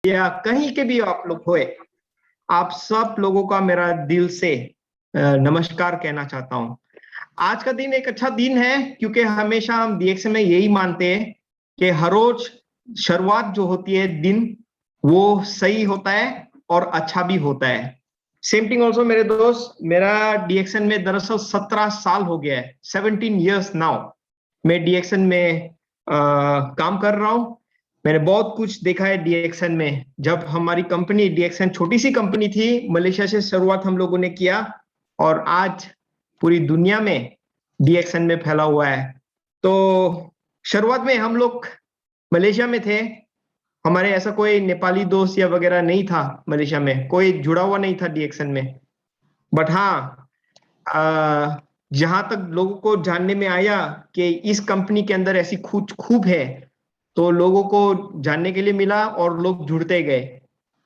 या कहीं के भी आप लोग होए, आप सब लोगों का मेरा दिल से नमस्कार कहना चाहता हूं। आज का दिन एक अच्छा दिन है क्योंकि हमेशा हम डीएक्सन में यही मानते हैं कि हर रोज शुरुआत जो होती है दिन वो सही होता है और अच्छा भी होता है। सेम थिंग ऑल्सो मेरे दोस्त, मेरा डीएक्सन में दरअसल 17 साल हो गया है, 17 ईयर्स नाउ मैं डीएक्सन में काम कर रहा हूँ। मैंने बहुत कुछ देखा है डीएक्सन में। जब हमारी कंपनी डीएक्सन छोटी सी कंपनी थी, मलेशिया से शुरुआत हम लोगों ने किया और आज पूरी दुनिया में डीएक्सन में फैला हुआ है। तो शुरुआत में हम लोग मलेशिया में थे, हमारे ऐसा कोई नेपाली दोस्त या वगैरह नहीं था, मलेशिया में कोई जुड़ा हुआ नहीं था डीएक्सन में। बट हाँ, जहां तक लोगों को जानने में आया कि इस कंपनी के अंदर ऐसी खूब खूब है, तो लोगों को जानने के लिए मिला और लोग जुड़ते गए।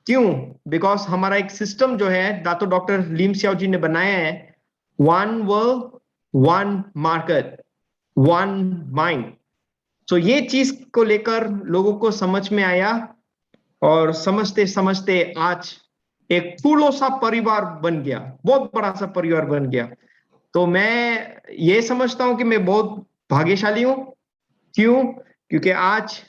क्यों? बिकॉज हमारा एक सिस्टम जो है दातो डॉक्टर लीम सियाओ जी ने बनाया है, one world one market one mind. तो ये चीज को लेकर लोगों को समझ में आया और समझते समझते आज एक फूलो सा परिवार बन गया, बहुत बड़ा सा परिवार बन गया। तो मैं ये समझता हूं कि मैं बहुत भाग्यशाली हूं। क्यों? क्योंकि आज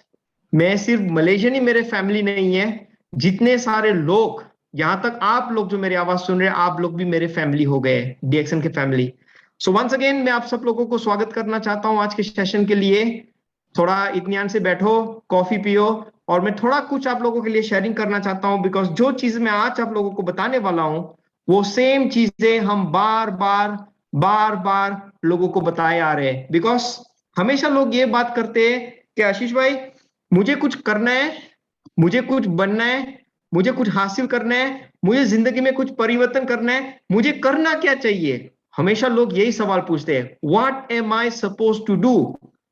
मैं सिर्फ मलेशियन ही मेरे फैमिली नहीं है, जितने सारे लोग, यहां तक आप लोग जो मेरी आवाज सुन रहे हैं, आप लोग भी मेरे फैमिली हो गए, डीएक्सन के फैमिली। सो वंस अगेन मैं आप सब लोगों को स्वागत करना चाहता हूं आज के सेशन के लिए। थोड़ा इत्मीनान से बैठो, कॉफी पियो और मैं थोड़ा कुछ आप लोगों के लिए शेयरिंग करना चाहता हूं, बिकॉज जो चीज मैं आज आप लोगों को बताने वाला हूं वो सेम चीजें हम बार बार लोगों को बताए आ रहे हैं। बिकॉज हमेशा लोग ये बात करते हैं कि आशीष भाई, मुझे कुछ करना है, मुझे कुछ बनना है, मुझे कुछ हासिल करना है, मुझे जिंदगी में कुछ परिवर्तन करना है, मुझे करना क्या चाहिए? हमेशा लोग यही सवाल पूछते हैं, what am I suppose to do?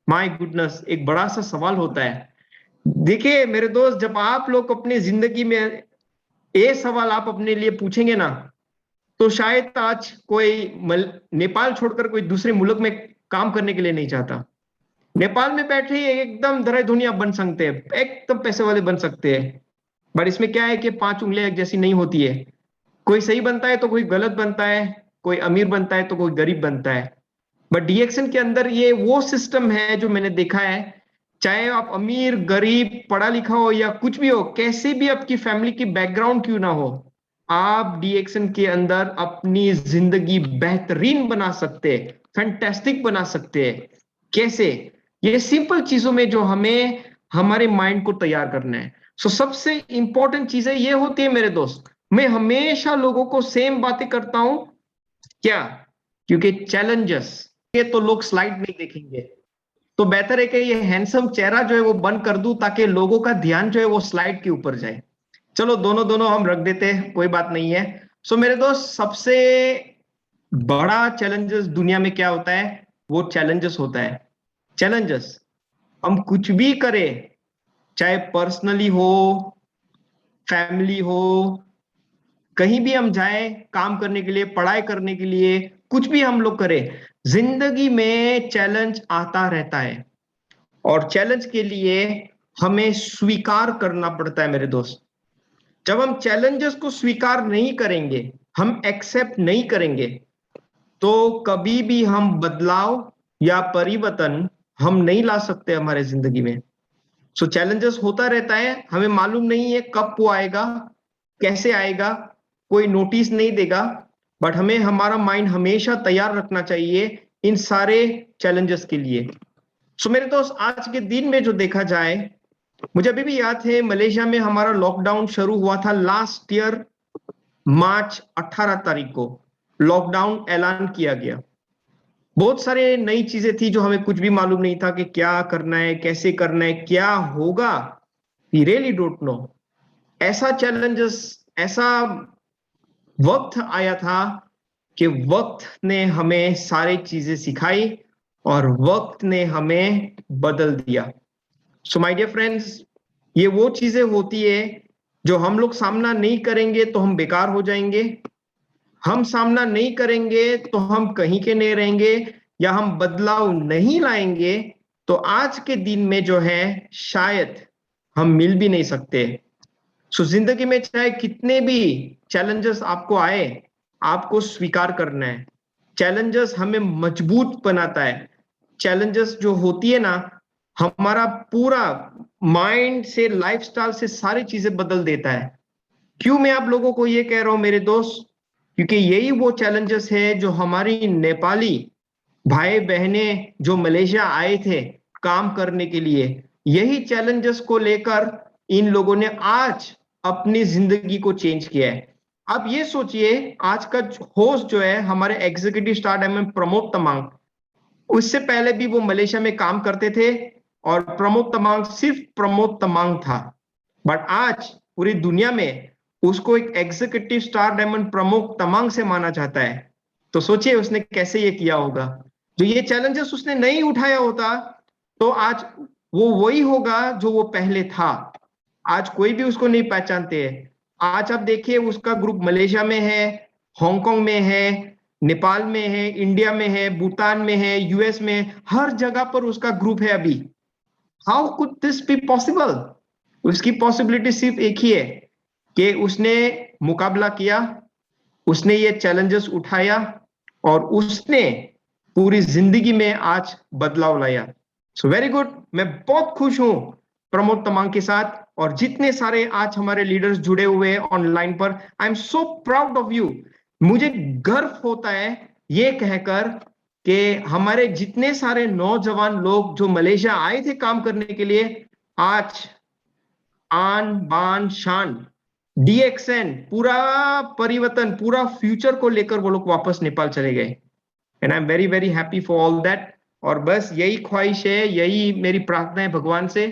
My goodness, एक बड़ा सा सवाल होता है। देखिए मेरे दोस्त, जब आप लोग अपनी जिंदगी में ये सवाल आप अपने लिए पूछेंगे ना, तो शायद आज कोई नेपाल छोड़कर कोई दूसरे मुल्क में काम करने के लिए नहीं चाहता। नेपाल में बैठे ही एकदम दराय दुनिया बन सकते हैं, एकदम पैसे वाले बन सकते हैं। बट इसमें क्या है कि पांच उंगलियां एक जैसी नहीं होती है। कोई सही बनता है तो कोई गलत बनता है, कोई अमीर बनता है तो कोई गरीब बनता है। बट डीएक्सन के अंदर ये वो सिस्टम है जो मैंने देखा है, चाहे आप अमीर गरीब पढ़ा लिखा हो या कुछ भी हो, कैसे भी आपकी फैमिली की बैकग्राउंड क्यों ना हो, आप डीएक्सन के अंदर अपनी जिंदगी बेहतरीन बना सकते हैं, फैंटास्टिक बना सकते हैं। कैसे? ये सिंपल चीजों में जो हमें हमारे माइंड को तैयार करना है। सो सबसे इंपॉर्टेंट चीजें ये होती है मेरे दोस्त, मैं हमेशा लोगों को सेम बातें करता हूं। क्या? क्योंकि चैलेंजेस, ये तो लोग स्लाइड नहीं देखेंगे, तो बेहतर है कि ये हैंडसम चेहरा जो है वो बंद कर दूं ताकि लोगों का ध्यान जो है वो स्लाइड के ऊपर जाए। चलो दोनों दोनों हम रख देते हैं, कोई बात नहीं है। सो मेरे दोस्त, सबसे बड़ा चैलेंजेस दुनिया में क्या होता है? वो चैलेंजेस होता है, चैलेंजेस। हम कुछ भी करें, चाहे पर्सनली हो, फैमिली हो, कहीं भी हम जाए काम करने के लिए, पढ़ाई करने के लिए, कुछ भी हम लोग करें, जिंदगी में चैलेंज आता रहता है। और चैलेंज के लिए हमें स्वीकार करना पड़ता है मेरे दोस्त। जब हम चैलेंजेस को स्वीकार नहीं करेंगे, हम एक्सेप्ट नहीं करेंगे, तो कभी भी हम बदलाव या परिवर्तन हम नहीं ला सकते हमारे जिंदगी में। सो चैलेंजेस होता रहता है, हमें मालूम नहीं है कब वो आएगा, कैसे आएगा, कोई नोटिस नहीं देगा। बट हमें हमारा माइंड हमेशा तैयार रखना चाहिए इन सारे चैलेंजेस के लिए। सो मेरे दोस्त, आज के दिन में जो देखा जाए, मुझे अभी भी याद है मलेशिया में हमारा लॉकडाउन शुरू हुआ था लास्ट ईयर मार्च 18 तारीख को लॉकडाउन ऐलान किया गया। बहुत सारे नई चीजें थी जो हमें कुछ भी मालूम नहीं था कि क्या करना है, कैसे करना है, क्या होगा। We really don't know. ऐसा चैलेंजेस, ऐसा वक्त आया था कि वक्त ने हमें सारी चीजें सिखाई और वक्त ने हमें बदल दिया। सो माय डियर फ्रेंड्स, ये वो चीजें होती है जो हम लोग सामना नहीं करेंगे तो हम बेकार हो जाएंगे, हम सामना नहीं करेंगे तो हम कहीं के नहीं रहेंगे, या हम बदलाव नहीं लाएंगे तो आज के दिन में जो है शायद हम मिल भी नहीं सकते। सो जिंदगी में चाहे कितने भी चैलेंजेस आपको आए, आपको स्वीकार करना है। चैलेंजेस हमें मजबूत बनाता है। चैलेंजेस जो होती है ना, हमारा पूरा माइंड से, लाइफस्टाइल से सारी चीजें बदल देता है। क्यों मैं आप लोगों को ये कह रहा हूं मेरे दोस्त? क्योंकि यही वो चैलेंजेस है जो हमारी नेपाली भाई बहने जो मलेशिया आए थे काम करने के लिए, यही चैलेंजेस को लेकर इन लोगों ने आज अपनी जिंदगी को चेंज किया है। अब ये सोचिए, आज का होस्ट जो है हमारे executive star diamond Pramod Tamang, उससे पहले भी वो मलेशिया में काम करते थे और प्रमोद तमांग सिर्फ प्रमोद तमांग था। बट आज पूरी दुनिया में उसको एक executive star diamond Pramod Tamang से माना जाता है। तो सोचिए उसने कैसे ये किया होगा। जो ये चैलेंजेस उसने नहीं उठाया होता तो आज वो वही होगा जो वो पहले था। आज कोई भी उसको नहीं पहचानते है। आज आप देखिए उसका ग्रुप मलेशिया में है, हांगकांग में है, नेपाल में है, इंडिया में है, भूटान में है, यूएस में है, हर जगह पर उसका ग्रुप है अभी। How could this be possible? उसकी पॉसिबिलिटी सिर्फ एक ही है कि उसने मुकाबला किया, उसने ये चैलेंजेस उठाया और उसने पूरी जिंदगी में आज बदलाव लाया। So very good. मैं बहुत खुश हूं प्रमोद तमांग के साथ और जितने सारे आज हमारे लीडर्स जुड़े हुए हैं ऑनलाइन पर। I am so proud of you. मुझे गर्व होता है ये कहकर कि हमारे जितने सारे नौजवान लोग जो मलेशिया आए थे काम करने के लिए, आज आन बान शान डीएक्सएन पूरा परिवर्तन, पूरा फ्यूचर को लेकर वो लोग वापस नेपाल चले गए। And I am very very happy for all that. और बस यही ख्वाहिश है, यही मेरी प्रार्थना है भगवान से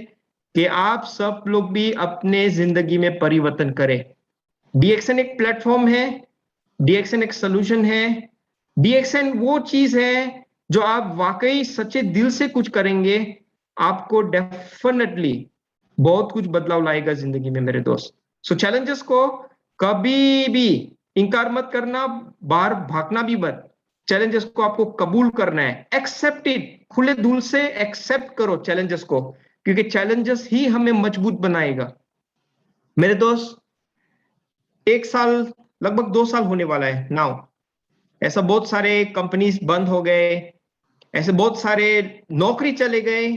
कि आप सब लोग भी अपने जिंदगी में परिवर्तन करें। डीएक्सएन एक प्लेटफॉर्म है, डीएक्सएन एक सोल्यूशन है, डीएक्सएन वो चीज है जो आप वाकई सच्चे दिल से कुछ करेंगे, आपको डेफिनेटली बहुत कुछ बदलाव लाएगा जिंदगी में मेरे दोस्त। सो चैलेंजेस को कभी भी इंकार मत करना, बाहर भागना भी मत। चैलेंजेस को आपको कबूल करना है, एक्सेप्ट इट, खुले दिल से एक्सेप्ट करो चैलेंजेस को, क्योंकि चैलेंजेस ही हमें मजबूत बनाएगा। मेरे दोस्त, एक साल, लगभग 2 साल होने वाला है नाउ। ऐसा बहुत सारे कंपनीज बंद हो गए, ऐसे बहुत सारे नौकरी चले गए,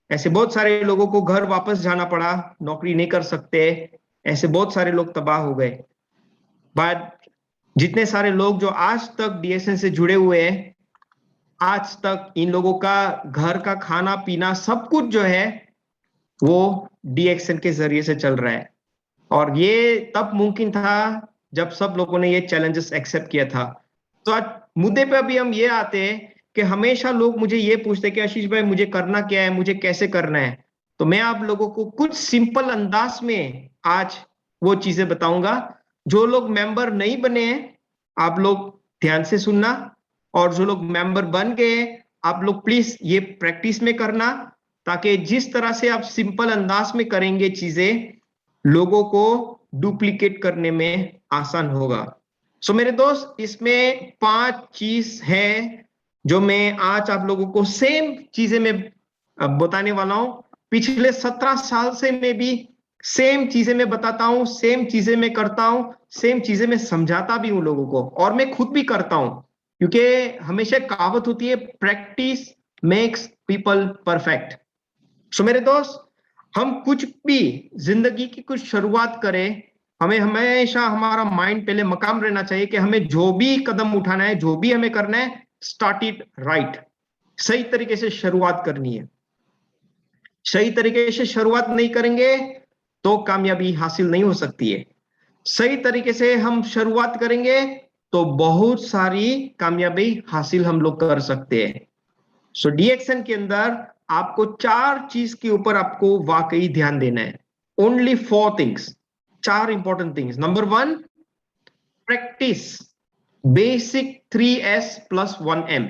ऐसे बहुत सारे लोगों को घर वापस जाना पड़ा, नौकरी नहीं कर सकते, ऐसे बहुत सारे लोग तबाह हो गए। बट जितने सारे लोग जो आज तक डीएसएन से जुड़े हुए हैं, आज तक इन लोगों का घर का खाना पीना सब कुछ जो है वो डीएक्सएन के जरिए से चल रहा है। और ये तब मुमकिन था जब सब लोगों ने ये चैलेंजेस एक्सेप्ट किया था। तो आज मुद्दे पे अभी हम ये आते हैं कि हमेशा लोग मुझे ये पूछते हैं कि आशीष भाई मुझे करना क्या है, मुझे कैसे करना है। तो मैं आप लोगों को कुछ सिंपल अंदाज में आज वो चीजें बताऊंगा। जो लोग मेंबर नहीं बने हैं, आप लोग ध्यान से सुनना, और जो लोग मेंबर बन गए आप लोग प्लीज ये प्रैक्टिस में करना, ताकि जिस तरह से आप सिंपल अंदाज में करेंगे चीजें, लोगों को डुप्लीकेट करने में आसान होगा। सो मेरे दोस्त, इसमें 5 चीज है जो मैं आज आप लोगों को सेम चीजें में बताने वाला हूं। पिछले 17 साल से मैं भी सेम चीजें मैं बताता हूं, सेम चीजें मैं करता हूं, सेम चीजें मैं समझाता भी हूं लोगों को, और मैं खुद भी करता हूं। क्योंकि हमेशा कहावत होती है, प्रैक्टिस मेक्स पीपल परफेक्ट। सो मेरे दोस्त, हम कुछ भी जिंदगी की कुछ शुरुआत करें, हमें हमेशा हमारा माइंड पहले मकाम रहना चाहिए कि हमें जो भी कदम उठाना है, जो भी हमें करना है, स्टार्ट इट राइट। सही तरीके से शुरुआत करनी है। सही तरीके से शुरुआत नहीं करेंगे तो कामयाबी हासिल नहीं हो सकती है। सही तरीके से हम शुरुआत करेंगे तो बहुत सारी कामयाबी हासिल हम लोग कर सकते हैं। सो डीएक्सएन के अंदर आपको 4 चीज के ऊपर आपको वाकई ध्यान देना है। Only 4 things, 4 important things. Number 1, practice. Basic 3S plus 1M।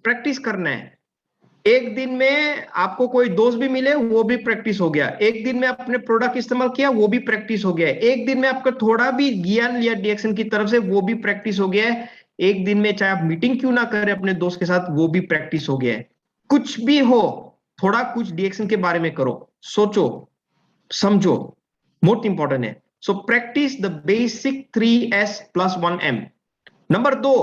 Practice करना है। एक दिन में आपको कोई दोस्त भी मिले वो भी प्रैक्टिस हो गया। एक दिन में आपने प्रोडक्ट इस्तेमाल किया वो भी प्रैक्टिस हो गया। एक दिन में आपका थोड़ा भी ज्ञान लिया डीएक्सएन की तरफ से वो भी प्रैक्टिस हो गया है। एक दिन में चाहे आप मीटिंग क्यों ना करें अपने दोस्त के साथ, वो भी प्रैक्टिस हो गया है। कुछ भी हो, थोड़ा कुछ डीएक्सएन के बारे में करो, सोचो, समझो, बहुत इंपॉर्टेंट है। So practice the basic 3S + 1M। Number 2,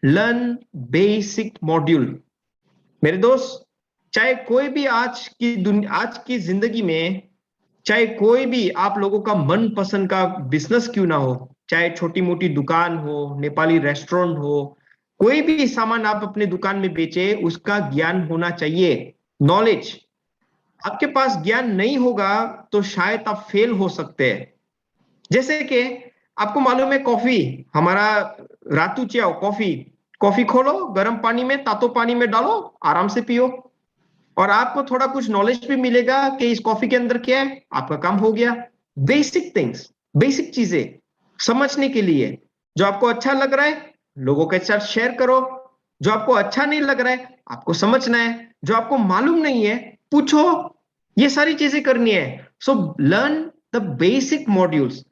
learn basic module. मेरे दोस्त, चाहे कोई भी आज की जिंदगी में, चाहे कोई भी आप लोगों का मनपसंद का बिजनेस क्यों ना हो, चाहे छोटी मोटी दुकान हो, नेपाली रेस्टोरेंट हो, कोई भी सामान आप अपने दुकान में बेचे, उसका ज्ञान होना चाहिए, नॉलेज। आपके पास ज्ञान नहीं होगा तो शायद आप फेल हो सकते हैं। जैसे कि आपको मालूम है, कॉफी हमारा रातू चाओ, कॉफी कॉफी खोलो, गर्म पानी में, तातो पानी में डालो, आराम से पियो, और आपको थोड़ा कुछ नॉलेज भी मिलेगा कि इस कॉफी के अंदर क्या है, आपका काम हो गया। बेसिक थिंग्स, बेसिक चीजें समझने के लिए, जो आपको अच्छा लग रहा है लोगों के साथ शेयर करो, जो आपको अच्छा नहीं लग रहा है आपको समझना है, जो आपको मालूम नहीं है पूछो, ये सारी चीजें करनी है। So learn the basic modules.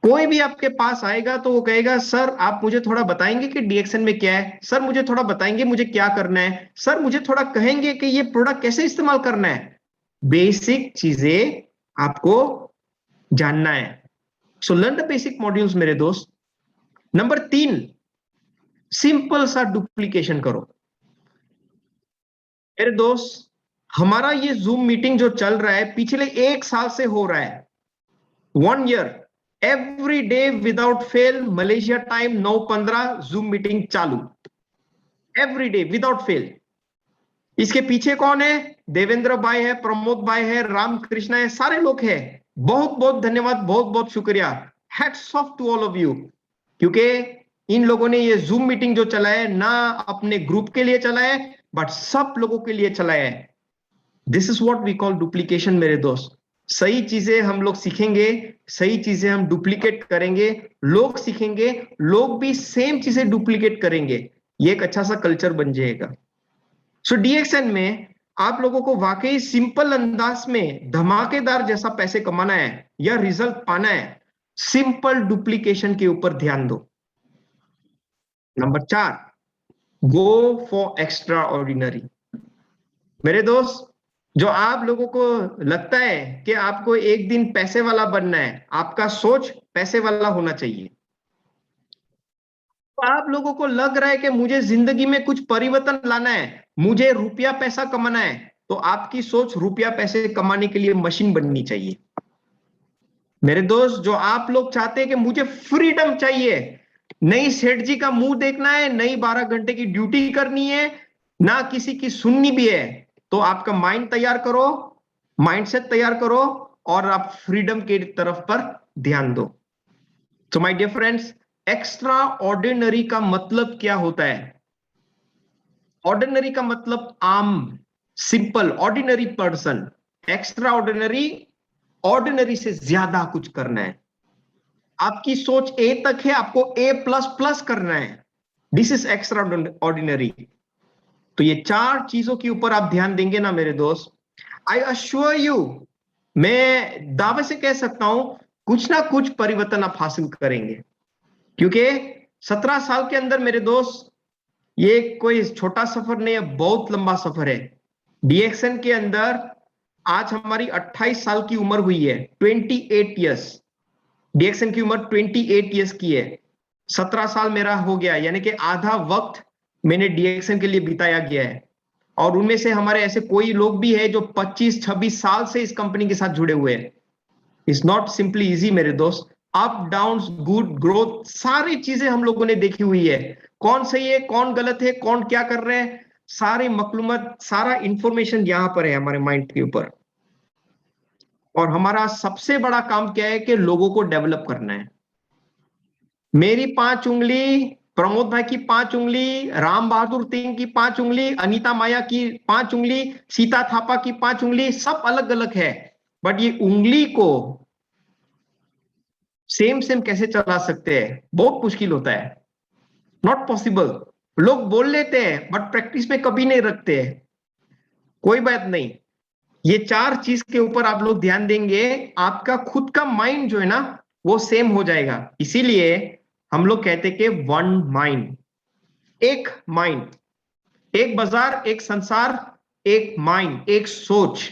कोई भी आपके पास आएगा तो वो कहेगा, सर आप मुझे थोड़ा बताएंगे कि डीएक्सएन में क्या है, सर मुझे थोड़ा बताएंगे मुझे क्या करना है, सर मुझे थोड़ा कहेंगे कि ये प्रोडक्ट कैसे इस्तेमाल करना है। बेसिक चीजें आपको जानना है। So learn the basic modules मेरे दोस्त। नंबर 3, सिंपल सा डुप्लीकेशन करो। मेरे दोस्त, हमारा ये जूम मीटिंग जो चल रहा है पिछले 1 साल से हो रहा है, 1 year, every day without fail, Malaysia time 9:15 zoom meeting चालू, एवरी डे विदाउट फेल। इसके पीछे कौन है? देवेंद्र भाई है, प्रमोद भाई है, रामकृष्ण है, सारे लोग हैं। बहुत बहुत धन्यवाद, बहुत बहुत शुक्रिया, hats off to all of you. क्योंकि इन लोगों ने ये जूम मीटिंग जो चलाया है ना अपने ग्रुप के लिए चलाया है, बट सब लोगों के लिए चलाया है। This is what we call duplication मेरे दोस्त। सही चीजें हम लोग सीखेंगे, सही चीजें हम डुप्लीकेट करेंगे, लोग सीखेंगे, लोग भी सेम चीजें डुप्लीकेट करेंगे, ये एक अच्छा सा कल्चर बन जाएगा। सो डीएक्सएन में आप लोगों को वाकई सिंपल अंदाज में धमाकेदार जैसा पैसे कमाना है या रिजल्ट पाना है, सिंपल डुप्लीकेशन के ऊपर ध्यान दो। Number 4, go for extra ordinary. मेरे दोस्त, जो आप लोगों को लगता है कि आपको एक दिन पैसे वाला बनना है, आपका सोच पैसे वाला होना चाहिए, तो आप लोगों को लग रहा है कि मुझे जिंदगी में कुछ परिवर्तन लाना है, मुझे रुपया पैसा कमाना है, तो आपकी सोच रुपया पैसे कमाने के लिए मशीन बननी चाहिए। मेरे दोस्त, जो आप लोग चाहते हैं कि मुझे फ्रीडम चाहिए, नई सेठ जी का मुंह देखना है, नई 12 घंटे की ड्यूटी करनी है, ना किसी की सुननी भी है, तो आपका माइंड तैयार करो, माइंडसेट तैयार करो, और आप फ्रीडम के तरफ पर ध्यान दो। तो my dear friends, extraordinary का मतलब क्या होता है? ऑर्डिनरी का मतलब आम, simple, ordinary person. Extraordinary, ordinary से ज्यादा कुछ करना है। आपकी सोच ए तक है, आपको A++ करना है, दिस इज एक्स्ट्रा ऑर्डिनरी। तो ये 4 चीजों के ऊपर आप ध्यान देंगे ना मेरे दोस्त, आई अश्योर यू, मैं दावे से कह सकता हूं कुछ ना कुछ परिवर्तन आप हासिल करेंगे। क्योंकि 17 साल के अंदर मेरे दोस्त, ये कोई छोटा सफर नहीं है, बहुत लंबा सफर है। डीएक्सएन के अंदर आज हमारी 28 साल की उम्र हुई है, 28 ईयर्स। डीएक्सएन की उम्र 28 ईयर्स की है, 17 साल मेरा हो गया, यानी कि आधा वक्त मैंने डीएक्सएन के लिए बिताया गया है। और उनमें से हमारे ऐसे कोई लोग भी है जो 25-26 साल से इस कंपनी के साथ जुड़े हुए हैं। इट्स नॉट सिंपली इजी मेरे दोस्त, अप डाउन, गुड ग्रोथ, सारी चीजें हम लोगों ने देखी हुई है, कौन सही है कौन गलत है कौन क्या कर रहे हैं, सारी मालूमात, सारा इंफॉर्मेशन यहां पर है हमारे माइंड के ऊपर। और हमारा सबसे बड़ा काम क्या है कि लोगों को डेवलप करना है। मेरी 5 उंगली, प्रमोद भाई की 5 उंगली, राम बहादुर सिंह की 5 उंगली, अनीता माया की 5 उंगली, सीता थापा की 5 उंगली, सब अलग अलग है, बट ये उंगली को सेम सेम कैसे चला सकते हैं, बहुत मुश्किल होता है, नॉट पॉसिबल। लोग बोल लेते हैं बट प्रैक्टिस में कभी नहीं रखते हैं। कोई बात नहीं, ये 4 चीज के ऊपर आप लोग ध्यान देंगे, आपका खुद का माइंड जो है ना वो सेम हो जाएगा। इसीलिए हम लोग कहते हैं कि वन माइंड, एक माइंड, एक बाजार, एक संसार, एक माइंड, एक सोच,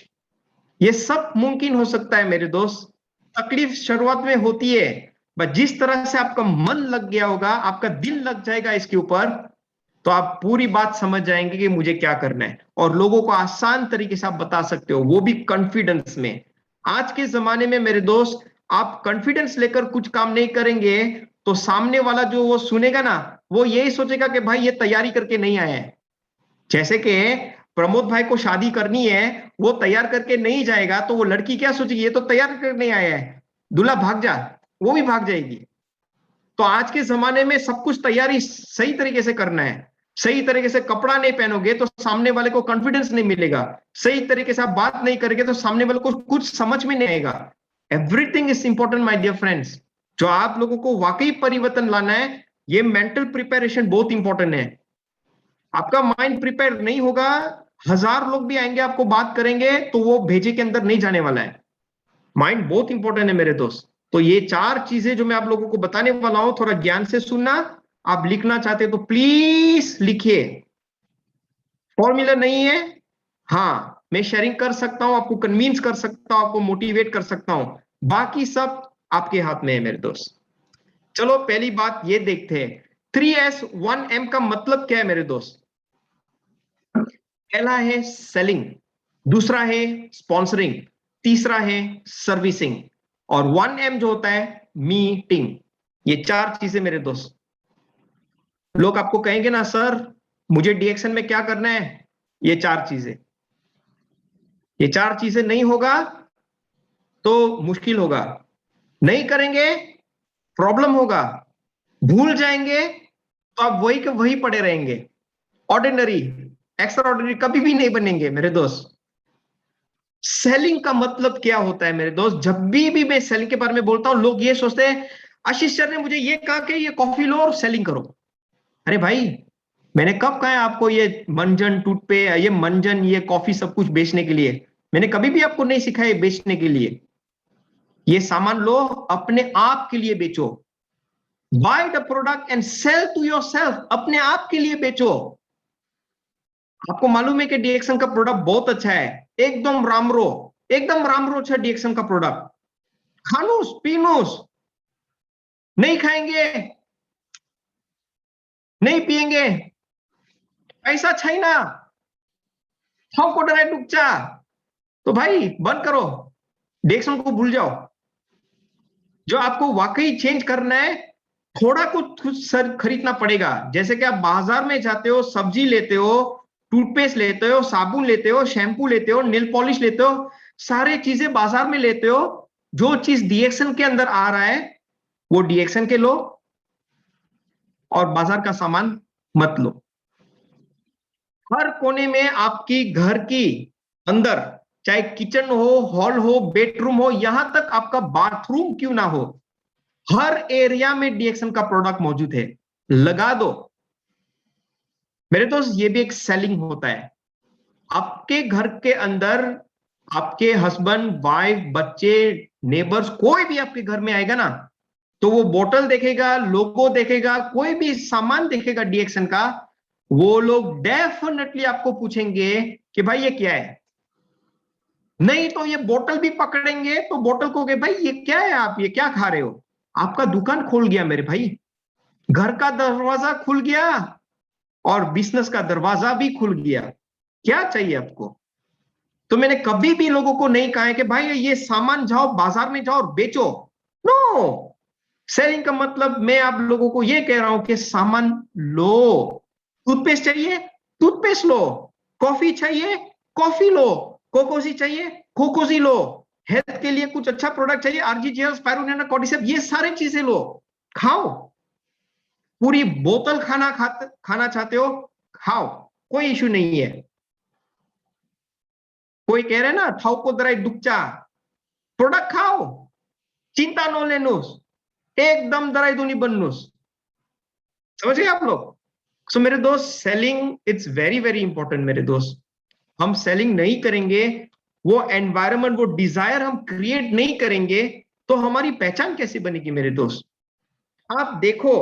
ये सब मुमकिन हो सकता है मेरे दोस्त, तकलीफ शुरुआत में होती है, बट जिस तरह से आपका मन लग गया होगा, आपका दिल लग जाएगा इसके ऊपर, तो आप पूरी बात समझ जाएंगे कि मुझे क्या करना है, और लोगों को आसान तरीके से आप बता सकते हो, वो भी कॉन्फिडेंस में। आज के जमाने में मेरे दोस्त, आप कॉन्फिडेंस लेकर कुछ काम नहीं करेंगे, तो सामने वाला जो वो सुनेगा ना, वो यही सोचेगा कि भाई ये तैयारी करके नहीं आया है। जैसे कि प्रमोद भाई को शादी करनी है, वो तैयार करके नहीं जाएगा तो वो लड़की क्या सोचेगी, ये तो तैयार करके नहीं आया है, दूल्हा भाग जा, वो भी भाग जाएगी। तो आज के जमाने में सब कुछ तैयारी सही तरीके से करना है। सही तरीके से कपड़ा नहीं पहनोगे तो सामने वाले को कॉन्फिडेंस नहीं मिलेगा। सही तरीके से आप बात नहीं करेंगे तो सामने वाले को कुछ समझ में नहीं आएगा। Everything is important my dear friends. जो आप लोगों को वाकई परिवर्तन लाना है, ये मेंटल प्रिपरेशन बहुत इंपॉर्टेंट है। आपका माइंड प्रिपेयर नहीं होगा, हजार लोग भी आएंगे आपको बात करेंगे, तो वो भेजे के अंदर नहीं जाने वाला है। माइंड बहुत इंपॉर्टेंट है मेरे दोस्त। तो ये चार चीजें जो मैं आप लोगों को बताने वाला हूं, थोड़ा ज्ञान से सुनना। आप लिखना चाहते तो प्लीज लिखिए। फॉर्मूला नहीं है, हाँ मैं शेयरिंग कर सकता हूं, आपको कन्विंस कर सकता हूं, आपको मोटिवेट कर सकता हूं, बाकी सब आपके हाथ में है मेरे दोस्त। चलो पहली बात ये देखते हैं, 3S1M का मतलब क्या है मेरे दोस्त। पहला है सेलिंग, दूसरा है स्पॉन्सरिंग, तीसरा है सर्विसिंग, और 1M जो होता है मीटिंग। ये चार चीजें मेरे दोस्त। लोग आपको कहेंगे ना, सर मुझे डीएक्शन में क्या करना है, ये चार चीजें। ये चार चीजें नहीं होगा तो मुश्किल होगा, नहीं करेंगे प्रॉब्लम होगा, भूल जाएंगे तो आप वही के वही पड़े रहेंगे, ऑर्डिनरी एक्स्ट्रा ऑर्डिनरी कभी भी नहीं बनेंगे मेरे दोस्त। सेलिंग का मतलब क्या होता है मेरे दोस्त। जब भी मैं सेलिंग के बारे में बोलता हूं, लोग ये सोचते हैं आशीष सर ने मुझे ये कहा कि ये कॉफी लो और सेलिंग करो। अरे भाई, मैंने कब कहा है आपको ये मंजन टूथपे, ये मंजन, ये कॉफी सब कुछ बेचने के लिए? मैंने कभी भी आपको नहीं सिखाया बेचने के लिए। ये सामान लो, अपने आप के लिए बेचो। Buy the product and sell to yourself, अपने आप के लिए बेचो। आपको मालूम है कि डीएक्शन का प्रोडक्ट बहुत अच्छा है, एकदम रामरो, एकदम रामरो अच्छा डीएक्शन का प्रोडक्ट। खानूस पीनूस, नहीं खाएंगे नहीं पिएंगे, ऐसा चाइना हाउ को डराए डुकचा, तो भाई बंद करो, डीएक्शन को भूल जाओ। जो आपको वाकई चेंज करना है, थोड़ा कुछ सर खरीदना पड़ेगा। जैसे कि आप बाजार में जाते हो, सब्जी लेते हो, टूथपेस्ट लेते हो, साबुन लेते हो, शैम्पू लेते हो, नेल पॉलिश लेते हो, सारे चीजें बाजार में लेते हो। जो चीज डीएक्शन के अंदर आ रहा है वो डीएक्शन के लो, और बाजार का सामान मत लो। हर कोने में आपकी घर की अंदर, चाहे किचन हो, हॉल हो, बेडरूम हो, यहां तक आपका बाथरूम क्यों ना हो, हर एरिया में डीएक्शन का प्रोडक्ट मौजूद है, लगा दो मेरे दोस्त। ये भी एक सेलिंग होता है। आपके घर के अंदर आपके हस्बैंड वाइफ बच्चे नेबर्स कोई भी आपके घर में आएगा ना, तो वो बोतल देखेगा, लोगो देखेगा, कोई भी सामान देखेगा डीएक्शन का, वो लोग डेफिनेटली आपको पूछेंगे कि भाई ये क्या है। नहीं तो ये बोतल भी पकड़ेंगे तो बोतल को कहे भाई ये क्या है, आप ये क्या खा रहे हो। आपका दुकान खुल गया मेरे भाई, घर का दरवाजा खुल गया और बिजनेस का दरवाजा भी खुल गया। क्या चाहिए आपको। तो मैंने कभी भी लोगों को नहीं कहा है कि भाई ये सामान जाओ बाजार में जाओ और बेचो। नो, सेलिंग का मतलब मैं आप लोगों को ये कह रहा हूं कि सामान लो। टूथपेस्ट चाहिए, टूथपेस्ट लो। कॉफी चाहिए, कॉफी लो। कोकोसी चाहिए, कोकोसी लो। हेल्थ के लिए कुछ अच्छा प्रोडक्ट चाहिए, आरजीजीएल, स्पाइरुलिना, कॉर्डिसेप, ये सारी चीजें लो, खाओ। पूरी बोतल खाना चाहते हो, खाओ, कोई इश्यू नहीं है। कोई कह रहे ना थाउको दराई डुकचा, प्रोडक्ट खाओ, चिंता नो लेनुस, एकदम दराई दुनी बननुस। समझ गए आप लोग। सो मेरे दोस्त, selling it's very very important मेरे दोस्त। हम सेलिंग नहीं करेंगे, वो एनवायरनमेंट, वो डिजायर हम क्रिएट नहीं करेंगे, तो हमारी पहचान कैसे बनेगी मेरे दोस्त। आप देखो,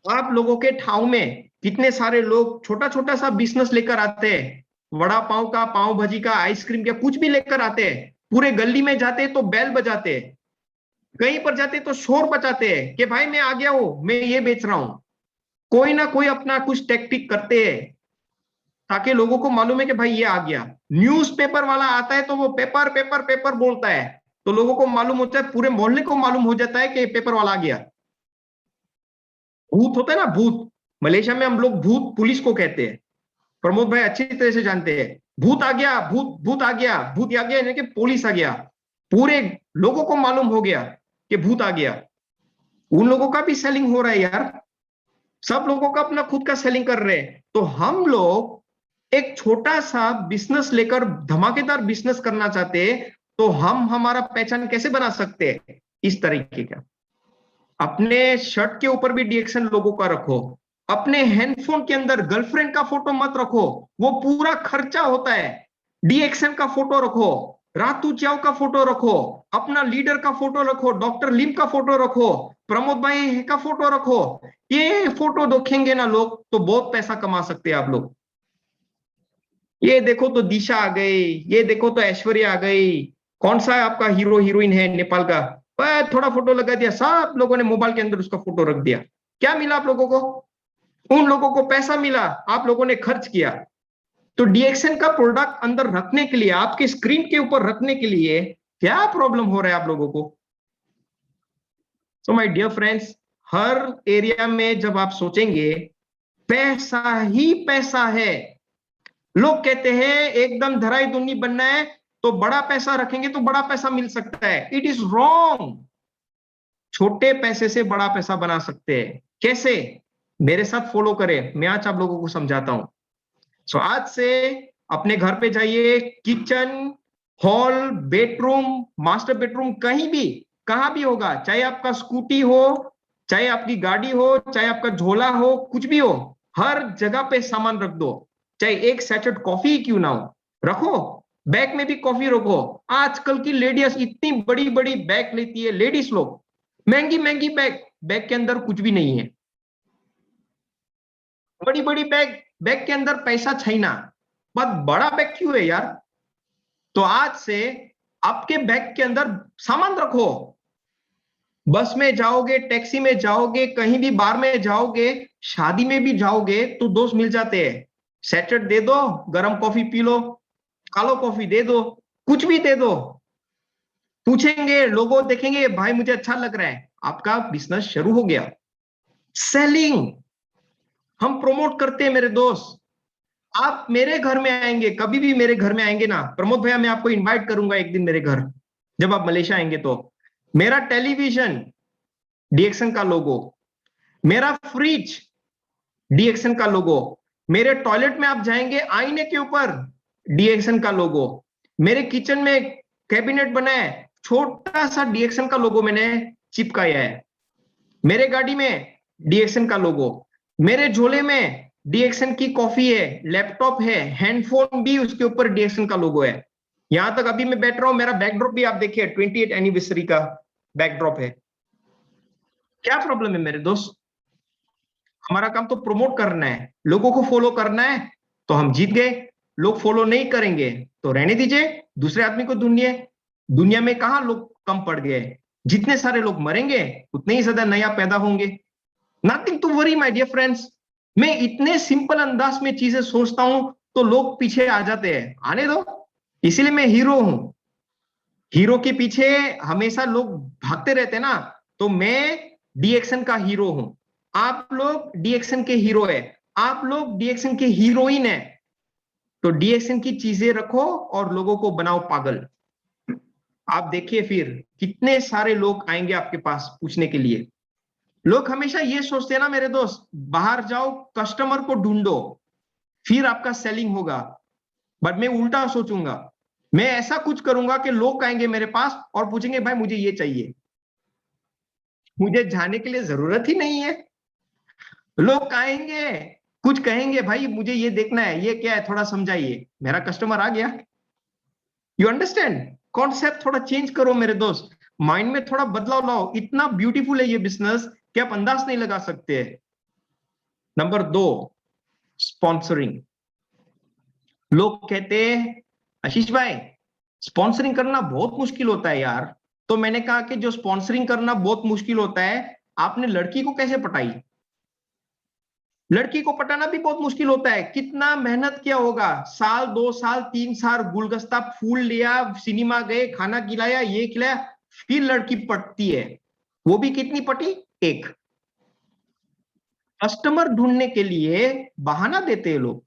आप लोगों के ठाव में कितने सारे लोग छोटा छोटा सा बिजनेस लेकर आते हैं, वड़ा पाव का, पाव भाजी का, आइसक्रीम का, कुछ भी लेकर आते हैं, पूरे गली में जाते हैं तो बैल बजाते हैं, कहीं पर जाते तो शोर बचाते हैं कि भाई मैं आ गया हूं, मैं ये बेच रहा हूं। कोई ना कोई अपना कुछ टेक्टिक करते हैं ताकि लोगों को मालूम है कि भाई ये आ गया। न्यूज़पेपर वाला आता है तो वो पेपर पेपर पेपर बोलता है, तो लोगों को मालूम होता है, पूरे मोहल्ले को मालूम हो जाता है कि पेपर वाला आ गया। भूत होता है ना, भूत। मलेशिया में हम लोग भूत पुलिस को कहते हैं। प्रमोद भाई अच्छी तरह से जानते हैं। भूत आ गया, भूत भूत आ गया, भूत आ गया यानी कि पुलिस आ गया। पूरे लोगों को मालूम हो गया कि भूत आ गया। उन लोगों का भी सेलिंग हो रहा है यार। सब लोगों का अपना खुद का सेलिंग कर रहे हैं, तो हम लोग एक छोटा सा बिजनेस लेकर धमाकेदार बिजनेस करना चाहते हैं। तो हम हमारा पहचान कैसे बना सकते हैं? इस तरीके का अपने शर्ट के ऊपर भी डीएक्शन लोगों का रखो। अपने हैंडफोन के अंदर गर्लफ्रेंड का फोटो मत रखो, वो पूरा खर्चा होता है। डीएक्शन का फोटो रखो, रातू च्याव का फोटो रखो, अपना लीडर का फोटो रखो, डॉक्टर लिम का फोटो रखो, प्रमोद भाई का फोटो रखो। ये फोटो देखेंगे ना लोग तो बहुत पैसा कमा सकते हैं आप लोग। ये देखो तो दिशा आ गई, ये देखो तो ऐश्वर्या आ गई। कौन सा आपका हीरो हीरोइन है नेपाल का? थोड़ा फोटो लगा दिया, सब लोगों ने मोबाइल के अंदर उसका फोटो रख दिया। क्या मिला आप लोगों को? उन लोगों को पैसा मिला, आप लोगों ने खर्च किया। तो डीएक्सएन का प्रोडक्ट अंदर रखने के लिए, आपके स्क्रीन के ऊपर रखने के लिए क्या प्रॉब्लम हो रहा है आप लोगों को? सो माय डियर फ्रेंड्स, हर एरिया में जब आप सोचेंगे पैसा ही पैसा है। लोग कहते हैं एकदम धराई धुन्नी बनना है तो बड़ा पैसा रखेंगे तो बड़ा पैसा मिल सकता है। It is wrong. छोटे पैसे से बड़ा पैसा बना सकते हैं। कैसे? मेरे साथ फॉलो करें, मैं आज आप लोगों को समझाता हूं। सो आज से अपने घर पे जाइए, kitchen, hall, bedroom, master bedroom, कहीं भी, कहां भी होगा, चाहे आपका स्कूटी हो, चाहे आपकी गाड़ी हो, चाहे आपका झोला हो, कुछ भी हो, हर जगह पे सामान रख दो। चाहे एक सैचेट कॉफी क्यों ना हो, रखो। बैग में भी कॉफी रखो। आजकल की लेडीज इतनी बड़ी बड़ी बैग लेती है, लेडीज लोग महंगी महंगी बैग, बैग के अंदर कुछ भी नहीं है। बड़ी बड़ी बैग, बैग के अंदर पैसा छैना, बस बड़ा बैग क्यों है यार? तो आज से आपके बैग के अंदर सामान रखो। बस में जाओगे, टैक्सी में जाओगे, कहीं भी बार में जाओगे, शादी में भी जाओगे तो दोस्त मिल जाते हैं। सैचेट दे दो, गरम कॉफी पी लो, कालो कॉफी दे दो, कुछ भी दे दो। पूछेंगे, लोगों देखेंगे, भाई मुझे अच्छा लग रहा है, आपका बिजनेस शुरू हो गया। सेलिंग हम प्रमोट करते हैं मेरे दोस्त। आप मेरे घर में आएंगे, कभी भी मेरे घर में आएंगे ना प्रमोद भैया, मैं आपको इनवाइट करूंगा एक दिन मेरे घर, जब आप मलेशिया आएंगे तो। मेरा टेलीविजन डीएक्सन का लोगो, मेरा फ्रिज डीएक्सन का लोगो, मेरे टॉयलेट में आप जाएंगे आईने के ऊपर डीएक्सन का लोगो, मेरे किचन में कैबिनेट बना है, छोटा सा डीएक्सन का लोगो मैंने चिपकाया है। मेरे गाड़ी में डीएक्सन का लोगो, मेरे झोले में डीएक्सन की कॉफी है, लैपटॉप है, हैंडफोन भी उसके ऊपर डीएक्सन का लोगो है। यहां तक अभी मैं बैठ रहा हूं, मेरा बैकड्रॉप भी आप देखिए 28 एनिवर्सरी का बैकड्रॉप है। क्या प्रॉब्लम है मेरे दोस्त? हमारा काम तो प्रमोट करना है, लोगों को फॉलो करना है, तो हम जीत गए। लोग फॉलो नहीं करेंगे तो रहने दीजिए, दूसरे आदमी को ढूंढिए। दुनिया में कहां लोग कम पड़ गए? जितने सारे लोग मरेंगे उतने ही ज्यादा नया पैदा होंगे। Nothing to worry my dear friends. मैं इतने सिंपल अंदाज में चीजें सोचता हूं तो लोग पीछे आ जाते हैं, आने दो। इसीलिए मैं हीरो हूं। हीरो के पीछे हमेशा लोग भागते रहते हैं ना, तो मैं डीएक्शन का हीरो हूं। आप लोग डीएक्शन के हीरो है, आप लोग डीएक्शन के हीरोइन है। तो डीएक्शन की चीजें रखो और लोगों को बनाओ पागल। आप देखिए फिर कितने सारे लोग आएंगे आपके पास पूछने के लिए। लोग हमेशा ये सोचते हैं ना मेरे दोस्त, बाहर जाओ, कस्टमर को ढूंढो, फिर आपका सेलिंग होगा। बट मैं उल्टा सोचूंगा। मैं ऐसा कुछ करूंगा कि लोग आएंगे मेरे पास और पूछेंगे भाई मुझे ये चाहिए। मुझे जाने के लिए जरूरत ही नहीं है। लोग आएंगे, कुछ कहेंगे, भाई मुझे ये देखना है, ये क्या है, थोड़ा समझाइए, मेरा कस्टमर आ गया। You understand? कॉन्सेप्ट थोड़ा चेंज करो मेरे दोस्त, माइंड में थोड़ा बदलाव लाओ। इतना ब्यूटीफुल है ये बिजनेस कि आप अंदाज नहीं लगा सकते। Number 2, sponsoring. लोग कहते हैं आशीष भाई स्पॉन्सरिंग करना बहुत मुश्किल होता है यार। तो मैंने कहा कि जो स्पॉन्सरिंग करना बहुत मुश्किल होता है, आपने लड़की को कैसे पटाई? लड़की को पटाना भी बहुत मुश्किल होता है। कितना मेहनत किया होगा, साल 2 साल 3 साल, गुलदस्ता फूल लिया, सिनेमा गए, खाना खिलाया, ये खिलाया, फिर लड़की पटती है। वो भी कितनी पटी? एक। कस्टमर ढूंढने के लिए बहाना देते हैं लोग,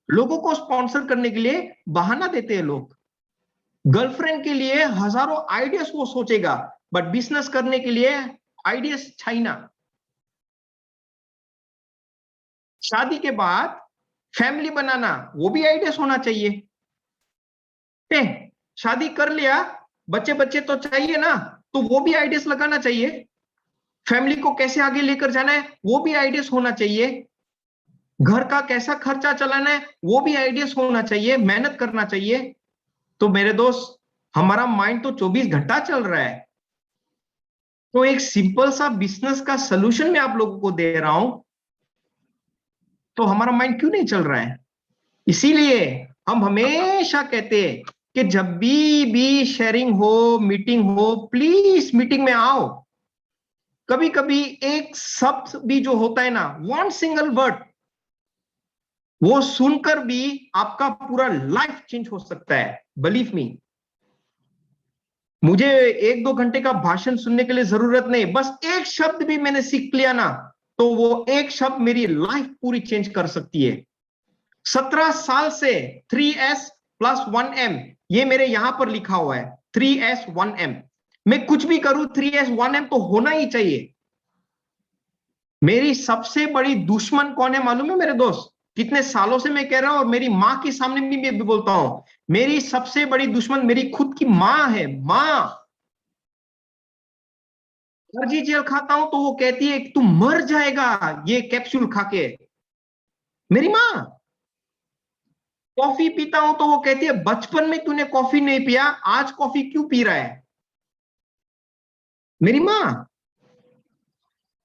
लोगों को स्पॉन्सर करने के लिए बहाना देते हैं लोग। गर्लफ्रेंड के लिए हजारों आइडियाज वो सोचेगा, बट बिजनेस करने के लिए आइडियाज चाइना। शादी के बाद फैमिली बनाना, वो भी आइडियाज होना चाहिए। शादी कर लिया, बच्चे बच्चे तो चाहिए ना, तो वो भी आइडियाज लगाना चाहिए। फैमिली को कैसे आगे लेकर जाना है, वो भी आइडियाज होना चाहिए। घर का कैसा खर्चा चलाना है, वो भी आइडियाज होना चाहिए, मेहनत करना चाहिए। तो मेरे दोस्त, हमारा माइंड तो 24 घंटा चल रहा है। तो एक सिंपल सा बिजनेस का सलूशन मैं आप लोगों को दे रहा हूं, तो हमारा माइंड क्यों नहीं चल रहा है? इसीलिए हम हमेशा कहते हैं कि जब भी शेयरिंग हो, मीटिंग हो, प्लीज मीटिंग में आओ। कभी कभी एक शब्द भी जो होता है ना, वन सिंगल वर्ड, वो सुनकर भी आपका पूरा लाइफ चेंज हो सकता है। बिलीव मी, मुझे 1-2 घंटे का भाषण सुनने के लिए जरूरत नहीं, बस एक शब्द भी मैंने सीख लिया ना, तो वो एक शब्द मेरी लाइफ पूरी चेंज कर सकती है। 17 साल से 3S+1M, ये मेरे यहां पर लिखा हुआ है, 3S1M। मैं कुछ भी करूं, 3S1M तो होना ही चाहिए। मेरी सबसे बड़ी दुश्मन कौन है मालूम है मेरे दोस्त? कितने सालों से मैं कह रहा हूं, और मेरी मां के सामने भी मैं बोलता हूं, मेरी सबसे बड़ी दुश्मन मेरी खुद की मां है। मां, अर्जी जेल खाता हूं तो वो कहती है कि तू मर जाएगा ये कैप्सूल खा के। मेरी मां। कॉफी पीता हूं तो वो कहती है बचपन में तूने कॉफी नहीं पिया, आज कॉफी क्यों पी रहा है? मेरी मां।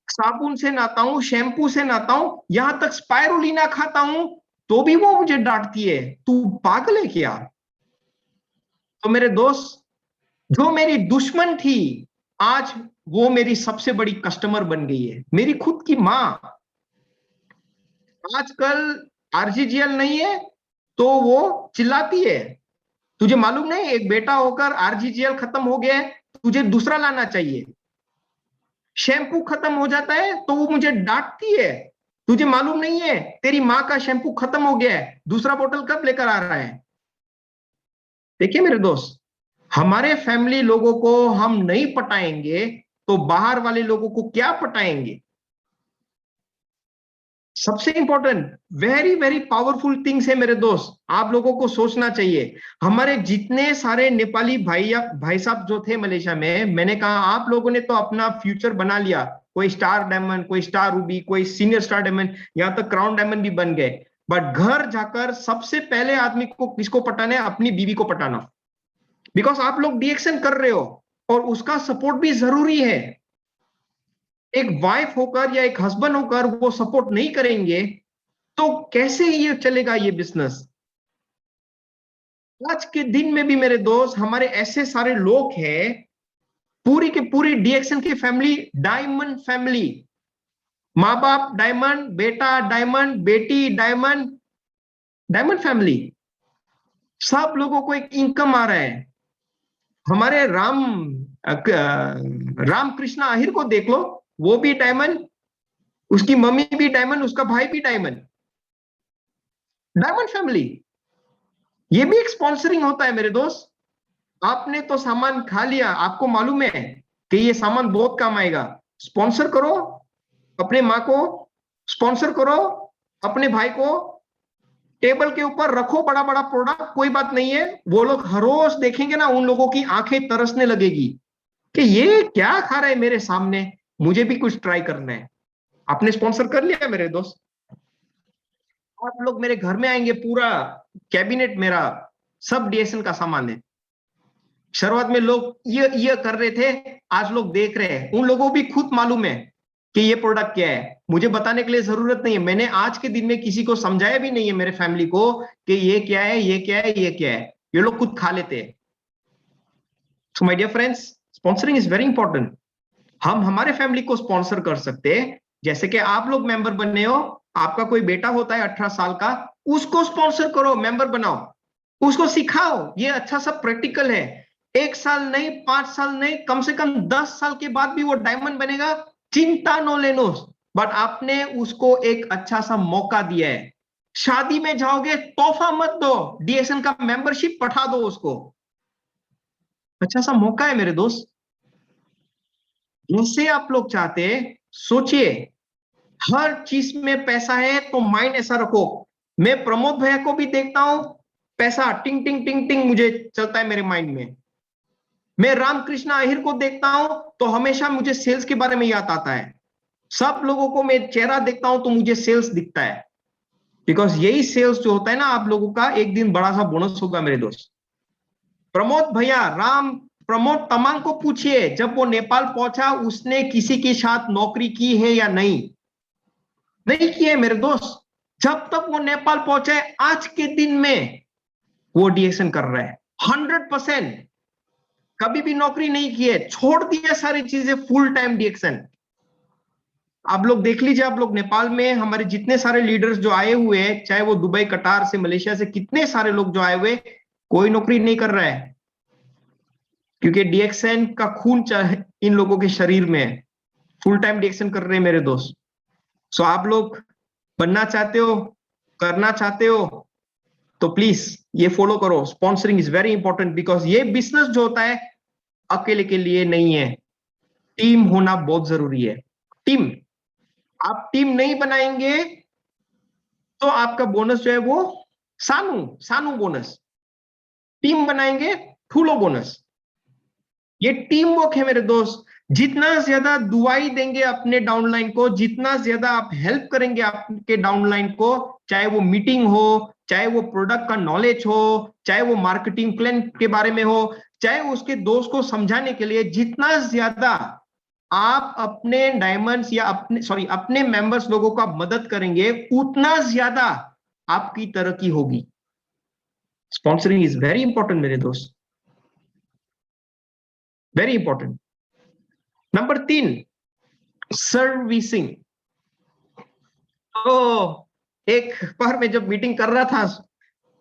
साबुन से नहाता हूं, शैम्पू से नहाता हूं, यहां तक स्पायरुलिना खाता हूं, तो भी वो मुझे डांटती है, तू पागल है क्या? तो मेरे दोस्त, जो मेरी दुश्मन थी, आज वो मेरी सबसे बड़ी कस्टमर बन गई है, मेरी खुद की मां। आजकल आरजीजीएल नहीं है तो वो चिल्लाती है, तुझे मालूम नहीं, एक बेटा होकर आरजीजीएल खत्म हो गया है, तुझे दूसरा लाना चाहिए। शैम्पू खत्म हो जाता है तो वो मुझे डांटती है, तुझे मालूम नहीं है तेरी माँ का शैम्पू खत्म हो गया है, दूसरा बोतल कब लेकर आ रहा है? देखिए मेरे दोस्त, हमारे फैमिली लोगों को हम नहीं पटाएंगे तो बाहर वाले लोगों को क्या पटाएंगे? सबसे important, very very powerful things है मेरे दोस्त, आप लोगों को सोचना चाहिए। हमारे जितने सारे नेपाली भाई साहब जो थे मलेशिया में, मैंने कहा आप लोगों ने तो अपना फ्यूचर बना लिया, कोई स्टार डायमंड, कोई स्टार रूबी, कोई सीनियर स्टार डायमंड, यहां तक क्राउन डायमंड भी बन गए। बट घर जाकर सबसे पहले आदमी को किसको पटाना है? अपनी बीवी को पटाना। बिकॉज आप लोग डीएक्शन कर रहे हो और उसका सपोर्ट भी जरूरी है। एक वाइफ होकर या एक हस्बैंड होकर वो सपोर्ट नहीं करेंगे तो कैसे ये चलेगा ये बिजनेस? आज के दिन में भी मेरे दोस्त, हमारे ऐसे सारे लोग हैं, पूरी की पूरी डीएक्शन की फैमिली डायमंड फैमिली, माँ बाप डायमंड, बेटा डायमंड, बेटी डायमंड, डायमंड फैमिली। सब लोगों को एक इनकम आ रहा है। हमारे राम कृष्णा आहिर को देख लो, वो भी डायमंड, उसकी मम्मी भी डायमंड, उसका भाई भी डायमंड। डायमंड फैमिली, ये भी एक स्पॉन्सरिंग होता है मेरे दोस्त। आपने तो सामान खा लिया, आपको मालूम है कि ये सामान बहुत काम आएगा, स्पॉन्सर करो अपने माँ को, स्पॉन्सर करो अपने भाई को, टेबल के ऊपर रखो बड़ा बड़ा प्रोडक्ट, कोई बात नहीं है। वो लोग हर रोज देखेंगे ना, उन लोगों की आंखें तरसने लगेगी कि ये क्या खा रहा है मेरे सामने, मुझे भी कुछ ट्राई करना है। आपने स्पॉन्सर कर लिया मेरे दोस्त। आप लोग मेरे घर में आएंगे, पूरा कैबिनेट मेरा सब डीएसएन का सामान है। शुरुआत में लोग ये कर रहे थे, आज लोग देख रहे हैं, उन लोगों को भी खुद मालूम है कि ये प्रोडक्ट क्या है, मुझे बताने के लिए जरूरत नहीं है। मैंने आज के दिन में किसी को समझाया भी नहीं है मेरे फैमिली को कि ये क्या है, ये क्या है, ये क्या है, ये लोग खुद खा लेते हैं। So my dear friends, sponsoring is very important. हम हमारे फैमिली को स्पॉन्सर कर सकते हैं, जैसे कि आप लोग मेंबर बने हो, आपका कोई बेटा होता है 18 साल का, उसको स्पॉन्सर करो, मेंबर बनाओ, उसको सिखाओ। ये अच्छा सा प्रैक्टिकल है। 1 साल नहीं, 5 साल नहीं, कम से कम 10 साल के बाद भी वो डायमंड बनेगा, चिंता नो लेनो। बट आपने उसको एक अच्छा सा मौका दिया है। शादी में जाओगे, तोहफा मत दो, डीएसएन का मेंबरशिप पठा दो उसको। अच्छा सा मौका है मेरे दोस्त। जैसे आप लोग चाहते, सोचिए। हर चीज में पैसा है, तो माइंड ऐसा रखो। मैं प्रमोद भैया को भी देखता हूं, पैसा टिंग टिंग टिंग टिंग मुझे चलता है मेरे माइंड में। मैं रामकृष्ण अहिर को देखता हूं, तो हमेशा मुझे सेल्स के बारे में याद आता है। सब लोगों को मैं चेहरा देखता हूं, तो मुझे सेल्स दिखता है। बिकॉज यही सेल्स जो होता है ना, आप लोगों का एक दिन बड़ा सा बोनस होगा मेरे दोस्त। प्रमोद भैया, प्रमोद तमांग को पूछिए, जब वो नेपाल पहुंचा, उसने किसी के साथ नौकरी की है या नहीं? नहीं की है मेरे दोस्त। जब तक वो नेपाल पहुंचे, आज के दिन में वो डीएक्शन कर रहा है 100%। कभी भी नौकरी नहीं की है, छोड़ दिया सारी चीजें, फुल टाइम डीएक्शन। आप लोग देख लीजिए, आप लोग नेपाल में हमारे जितने सारे लीडर्स जो आए हुए हैं, चाहे वो दुबई, कटार से, मलेशिया से, कितने सारे लोग जो आए हुए, कोई नौकरी नहीं कर रहा है, क्योंकि डीएक्शन का खून इन लोगों के शरीर में है। फुल टाइम डीएक्शन कर रहे हैं मेरे दोस्त। सो आप लोग बनना चाहते हो, करना चाहते हो, तो प्लीज ये फॉलो करो। Sponsoring is very important, because ये बिजनेस जो होता है अकेले के लिए नहीं है, टीम होना बहुत जरूरी है। टीम, आप टीम नहीं बनाएंगे तो आपका बोनस जो है वो सानू सानू बोनस। टीम बनाएंगे, ठूलो बोनस। ये टीम वर्क है मेरे दोस्त। जितना ज्यादा दुआई देंगे अपने डाउनलाइन को, जितना ज्यादा आप हेल्प करेंगे आपके डाउनलाइन को, चाहे वो मीटिंग हो, चाहे वो प्रोडक्ट का नॉलेज हो, चाहे वो मार्केटिंग प्लान के बारे में हो, चाहे उसके दोस्त को समझाने के लिए, जितना ज्यादा आप अपने डायमंड्स या अपने मेंबर्स लोगों का मदद करेंगे, उतना ज्यादा आपकी तरक्की होगी। स्पॉन्सरिंग इज वेरी इंपॉर्टेंट मेरे दोस्त, वेरी इंपॉर्टेंट। Number 3, servicing. तो एक बार मैं जब मीटिंग कर रहा था,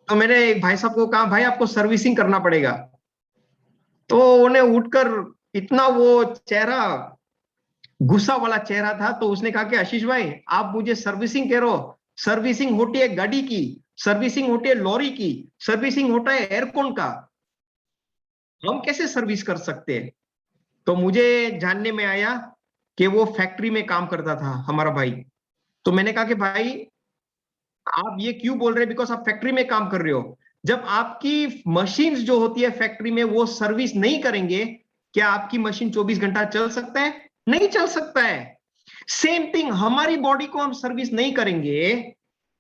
तो मैंने एक भाई साहब को कहा, भाई आपको सर्विसिंग करना पड़ेगा। तो उन्हें उठकर इतना वो चेहरा, गुस्सा वाला चेहरा था, तो उसने कहा कि आशीष भाई, आप मुझे सर्विसिंग कह रहे हो? सर्विसिंग होती है गाड़ी की, सर्विसिंग होती है लॉरी की, सर्विसिंग होता है एयरकॉन का। हम कैसे सर्विस कर सकते हैं? तो मुझे जानने में आया कि वो फैक्ट्री में काम करता था हमारा भाई। तो मैंने कहा कि भाई, आप ये क्यों बोल रहे हैं? बिकॉज आप फैक्ट्री में काम कर रहे हो। जब आपकी मशीन जो होती है फैक्ट्री में, वो सर्विस नहीं करेंगे, क्या आपकी मशीन 24 घंटा चल सकता है? नहीं चल सकता है। सेम थिंग, हमारी बॉडी को हम सर्विस नहीं करेंगे,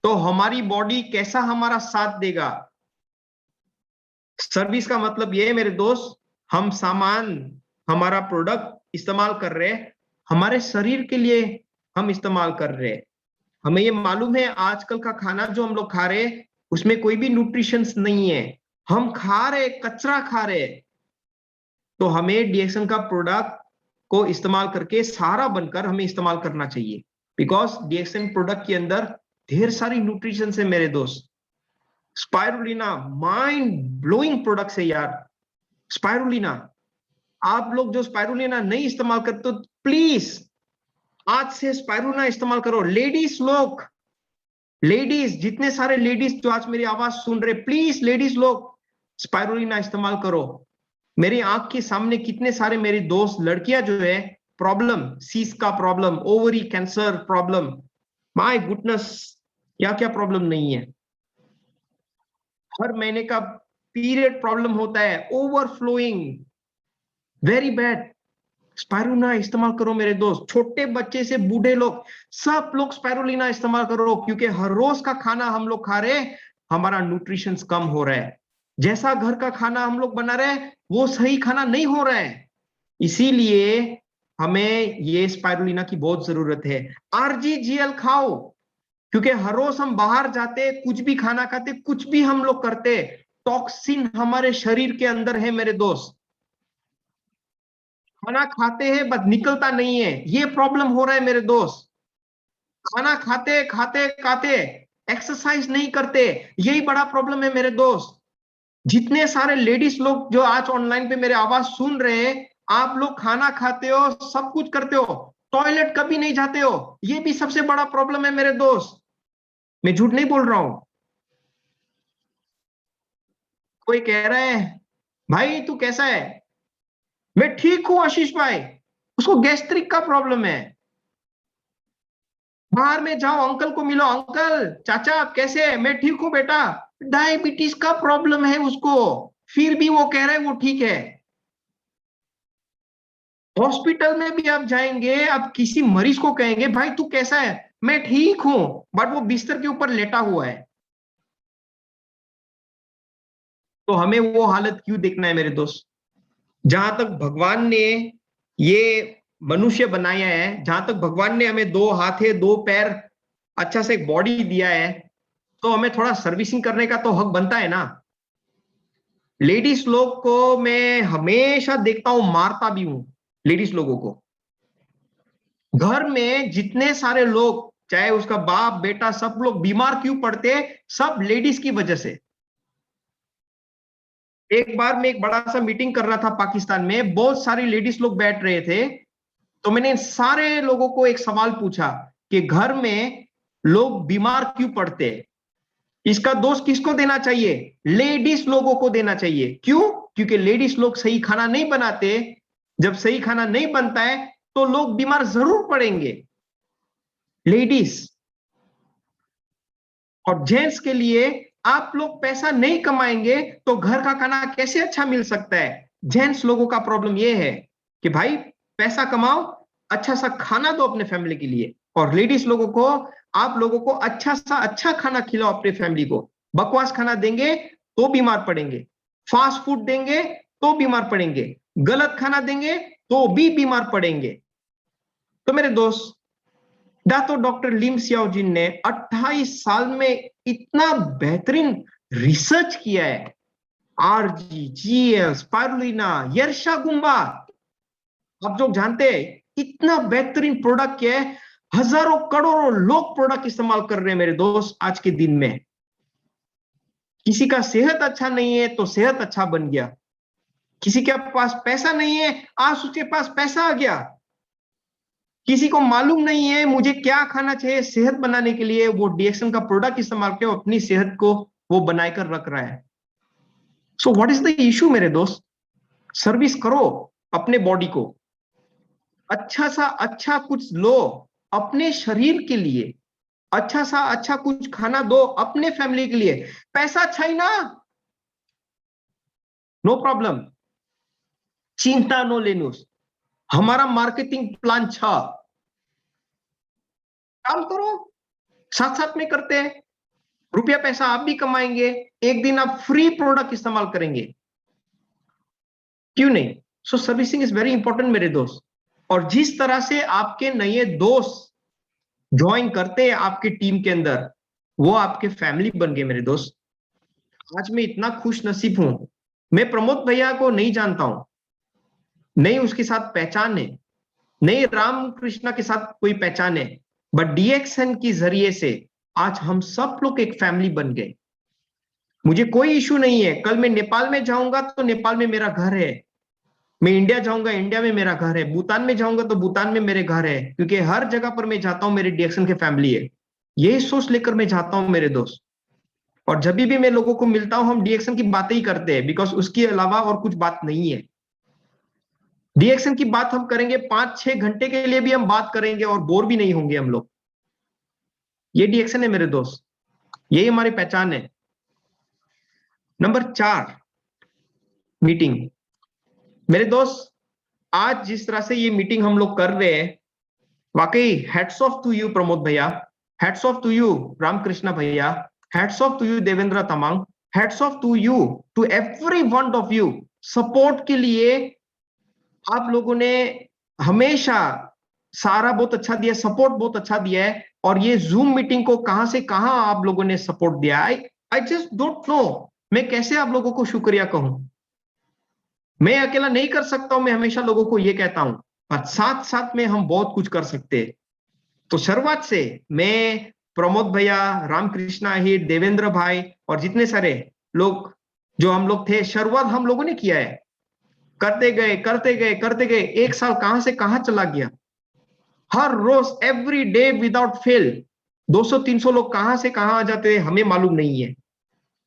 तो हमारी बॉडी कैसा हमारा साथ देगा? सर्विस का मतलब ये है मेरे दोस्त, हम सामान, हमारा प्रोडक्ट इस्तेमाल कर रहे हैं, हमारे शरीर के लिए हम इस्तेमाल कर रहे हैं। हमें ये मालूम है, आजकल का खाना जो हम लोग खा रहे हैं, उसमें कोई भी न्यूट्रिशंस नहीं है। हम खा रहे, कचरा खा रहे। तो हमें डीएक्शन का प्रोडक्ट को इस्तेमाल करके सारा बनकर हमें इस्तेमाल करना चाहिए, बिकॉज डीएक्शन प्रोडक्ट के अंदर ढेर सारी न्यूट्रिशन है मेरे दोस्त। स्पाइरुलिना माइंड ब्लोइंग प्रोडक्ट है यार। स्पाइरुलिना, आप लोग जो स्पाइरुलिना नहीं इस्तेमाल करते, तो प्लीज आज से स्पाइरुलिना इस्तेमाल करो। लेडीज लोग, लेडीज, जितने सारे लेडीज जो आज मेरी आवाज सुन रहे, प्लीज लेडीज लोग स्पाइरुलिना इस्तेमाल करो। मेरी आंख के सामने कितने सारे मेरे दोस्त, लड़कियां जो है, प्रॉब्लम, सीस का problem, ovary cancer problem, my goodness, क्या क्या प्रॉब्लम नहीं है। हर महीने का पीरियड प्रॉब्लम होता है, ओवरफ्लोइंग, वेरी बैड। स्पाइरुलिना इस्तेमाल करो मेरे दोस्त। छोटे बच्चे से बूढ़े लोग, सब लोग स्पाइरुलिना इस्तेमाल करो, क्योंकि हर रोज का खाना हम लोग खा रहे हैं, हमारा न्यूट्रिशन कम हो रहा है। जैसा घर का खाना हम लोग बना रहे हैं, वो सही खाना नहीं हो रहा है। इसीलिए हमें ये स्पाइरुलिना की बहुत जरूरत है। आरजीजीएल खाओ, क्योंकि हर रोज हम बाहर जाते, कुछ भी खाना खाते, कुछ भी हम लोग करते, टॉक्सिन हमारे शरीर के अंदर है मेरे दोस्त। खाना खाते हैं बस निकलता नहीं है, ये प्रॉब्लम हो रहा है मेरे दोस्त। खाना खाते खाते खाते एक्सरसाइज नहीं करते, यही बड़ा प्रॉब्लम है मेरे दोस्त। जितने सारे लेडीज लोग जो आज ऑनलाइन पे मेरे आवाज सुन रहे हैं, आप लोग खाना खाते हो, सब कुछ करते हो, टॉयलेट कभी नहीं जाते हो, ये भी सबसे बड़ा प्रॉब्लम है मेरे दोस्त। मैं झूठ नहीं बोल रहा हूं। कोई कह रहा है भाई तू कैसा है, मैं ठीक हूं आशीष भाई, उसको गैस्ट्रिक का प्रॉब्लम है। बाहर में जाओ, अंकल को मिलो, अंकल चाचा आप कैसे है, मैं ठीक हूं बेटा, डायबिटीज का प्रॉब्लम है उसको, फिर भी वो कह रहा है वो ठीक है। हॉस्पिटल में भी आप जाएंगे, आप किसी मरीज को कहेंगे भाई तू कैसा है, मैं ठीक हूं, बट वो बिस्तर के ऊपर लेटा हुआ है। तो हमें वो हालत क्यों देखना है मेरे दोस्त। जहां तक भगवान ने ये मनुष्य बनाया है, जहां तक भगवान ने हमें दो हाथ है, दो पैर, अच्छा से एक बॉडी दिया है, तो हमें थोड़ा सर्विसिंग करने का तो हक बनता है ना। लेडीज लोग को मैं हमेशा देखता हूं, मारता भी हूं लेडीज लोगों को। घर में जितने सारे लोग, चाहे उसका बाप बेटा, सब लोग बीमार क्यों पड़ते हैं, सब लेडीज की वजह से। एक बार मैं एक बड़ा सा मीटिंग कर रहा था पाकिस्तान में, बहुत सारी लेडीज लोग बैठ रहे थे, तो मैंने इन सारे लोगों को एक सवाल पूछा कि घर में लोग बीमार क्यों पड़ते हैं, इसका दोष किसको देना चाहिए, लेडीज लोगों को देना चाहिए। क्यों? क्योंकि लेडीज लोग सही खाना नहीं बनाते, जब सही खाना नहीं बनता है तो लोग बीमार जरूर पड़ेंगे, लेडीज। और जेंट्स के लिए, आप लोग पैसा नहीं कमाएंगे तो घर का खाना कैसे अच्छा मिल सकता है। जेंट्स लोगों का प्रॉब्लम यह है कि भाई पैसा कमाओ, अच्छा सा खाना दो अपने फैमिली के लिए, और लेडीज लोगों को, आप लोगों को अच्छा सा अच्छा खाना खिलाओ अपने फैमिली को। बकवास खाना देंगे तो बीमार पड़ेंगे, फास्ट फूड देंगे तो बीमार पड़ेंगे, गलत खाना देंगे तो भी बीमार पड़ेंगे। तो मेरे दोस्त, तो डॉक्टर लिम सियाओजिन ने 28 साल में इतना बेहतरीन रिसर्च किया है, आरजी, जीएल, स्पाइरुलिना, यर्शा गुम्बा, आप जो जानते हैं, इतना बेहतरीन प्रोडक्ट किया है। हजारों करोड़ों लोग प्रोडक्ट इस्तेमाल कर रहे हैं मेरे दोस्त आज के दिन में। किसी का सेहत अच्छा नहीं है तो सेहत अच्छा बन गया, किसी के पास पैसा नहीं है आज उसके पास पैसा आ गया, किसी को मालूम नहीं है मुझे क्या खाना चाहिए सेहत बनाने के लिए, वो डीएक्सन का प्रोडक्ट इस्तेमाल करके अपनी सेहत को वो बनाकर रख रहा है। So what is the issue मेरे दोस्त। सर्विस करो अपने बॉडी को, अच्छा सा अच्छा कुछ लो अपने शरीर के लिए, अच्छा सा अच्छा कुछ खाना दो अपने फैमिली के लिए। पैसा अच्छा ही ना, नो प्रॉब्लम, चिंता नो लेनो, हमारा मार्केटिंग प्लान छ, काम करो, साथ साथ में करते हैं, रुपया पैसा आप भी कमाएंगे, एक दिन आप फ्री प्रोडक्ट इस्तेमाल करेंगे, क्यों नहीं। सो सर्विसिंग इज वेरी इंपॉर्टेंट मेरे दोस्त। और जिस तरह से आपके नए दोस्त ज्वाइन करते हैं आपके टीम के अंदर, वो आपके फैमिली बन गए मेरे दोस्त। आज मैं इतना खुश नसीब हूं, मैं प्रमोद भैया को नहीं जानता हूं, नहीं उसके साथ पहचान है, नहीं राम कृष्णा के साथ कोई पहचान है, बट डीएक्सएन के जरिए से आज हम सब लोग एक फैमिली बन गए। मुझे कोई इशू नहीं है, कल मैं नेपाल में जाऊंगा तो नेपाल में मेरा घर है, मैं इंडिया जाऊंगा इंडिया में मेरा घर है, भूटान में जाऊंगा तो भूटान में मेरे घर है, क्योंकि हर जगह पर मैं जाता हूं मेरे डीएक्सन के फैमिली है। यही सोच लेकर मैं जाता हूं मेरे दोस्त। और जब भी मैं लोगों को मिलता हूं हम डीएक्सन की बातें ही करते हैं, बिकॉज उसके अलावा और कुछ बात नहीं है। डीएक्सन की बात हम करेंगे 5-6 घंटे के लिए भी हम बात करेंगे और बोर भी नहीं होंगे हम लोग। ये डीएक्सन है मेरे दोस्त, यही हमारी पहचान है। Number 4, meeting. मेरे दोस्त, आज जिस तरह से ये मीटिंग हम लोग कर रहे हैं, वाकई hats off to you Pramod भैया, hats off to you Ramakrishna भैया, hats off to you Devendra Tamang, hats off to you, to every one of you. Support के लिए आप लोगों ने हमेशा सारा बहुत अच्छा दिया, सपोर्ट बहुत अच्छा दिया है। और ये जूम मीटिंग को कहां से कहां आप लोगों ने सपोर्ट दिया, आई आई जस्ट डोंट नो, मैं कैसे आप लोगों को शुक्रिया कहूं। मैं अकेला नहीं कर सकता हूं, मैं हमेशा लोगों को ये कहता हूं, पर साथ साथ में हम बहुत कुछ कर सकते हैं। तो शुरुआत से मैं, प्रमोद भैया, रामकृष्ण आहिर, देवेंद्र भाई और जितने सारे लोग जो हम लोग थे, शुरुआत हम लोगों ने किया है। करते गए करते गए करते गए, एक साल कहां से कहां चला गया। हर रोज एवरी डे विदाउट फेल 200-300 लोग कहां से कहां आ जाते हैं हमें मालूम नहीं है।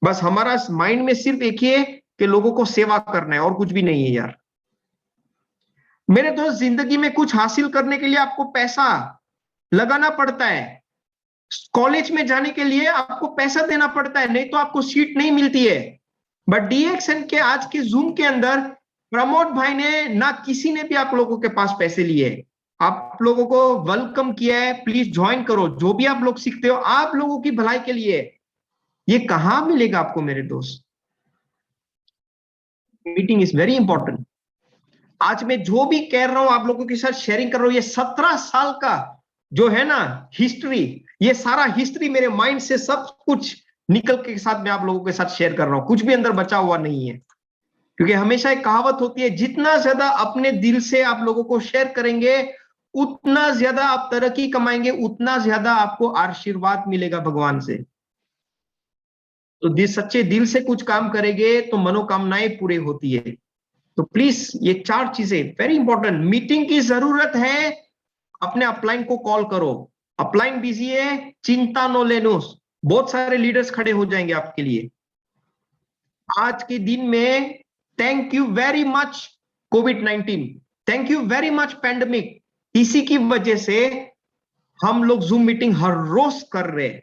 बस हमारा माइंड में सिर्फ एक ही है कि लोगों को सेवा करना है, और कुछ भी नहीं है यार। मेरे दोस्त, जिंदगी में कुछ हासिल करने के लिए आपको पैसा लगाना पड़ता है। कॉलेज में जाने के लिए आपको पैसा देना पड़ता है, नहीं तो आपको सीट नहीं मिलती है। बट डीएक्सएन के आज के जूम के अंदर प्रमोद भाई ने ना किसी ने भी आप लोगों के पास पैसे लिए, आप लोगों को वेलकम किया है। प्लीज ज्वाइन करो, जो भी आप लोग सीखते हो आप लोगों की भलाई के लिए। ये कहां मिलेगा आपको मेरे दोस्त? Meeting is very important. आज मैं जो भी कह रहा हूं आप लोगों के साथ शेयरिंग कर रहा हूं, ये 17 साल का जो है ना हिस्ट्री, ये सारा हिस्ट्री मेरे माइंड से सब कुछ निकल के साथ मैं आप लोगों के साथ शेयर कर रहा हूं, कुछ भी अंदर बचा हुआ नहीं है। क्योंकि हमेशा एक कहावत होती है, जितना ज्यादा अपने दिल से आप लोगों को शेयर करेंगे उतना ज्यादा आप तरक्की कमाएंगे, उतना ज्यादा आपको आशीर्वाद मिलेगा भगवान से। तो सच्चे दिल से कुछ काम करेंगे तो मनोकामनाएं पूरी होती है। तो प्लीज ये 4 चीजें वेरी इंपॉर्टेंट। मीटिंग की जरूरत है, अपने अपलाइन को कॉल करो। अपलाइन बिजी है, चिंता नो लेनो, बहुत सारे लीडर्स खड़े हो जाएंगे आपके लिए आज के दिन में। Thank you very much covid, thank you very much pandemic. इसी की वजह से हम लोग जूम मीटिंग हर रोज कर रहे हैं।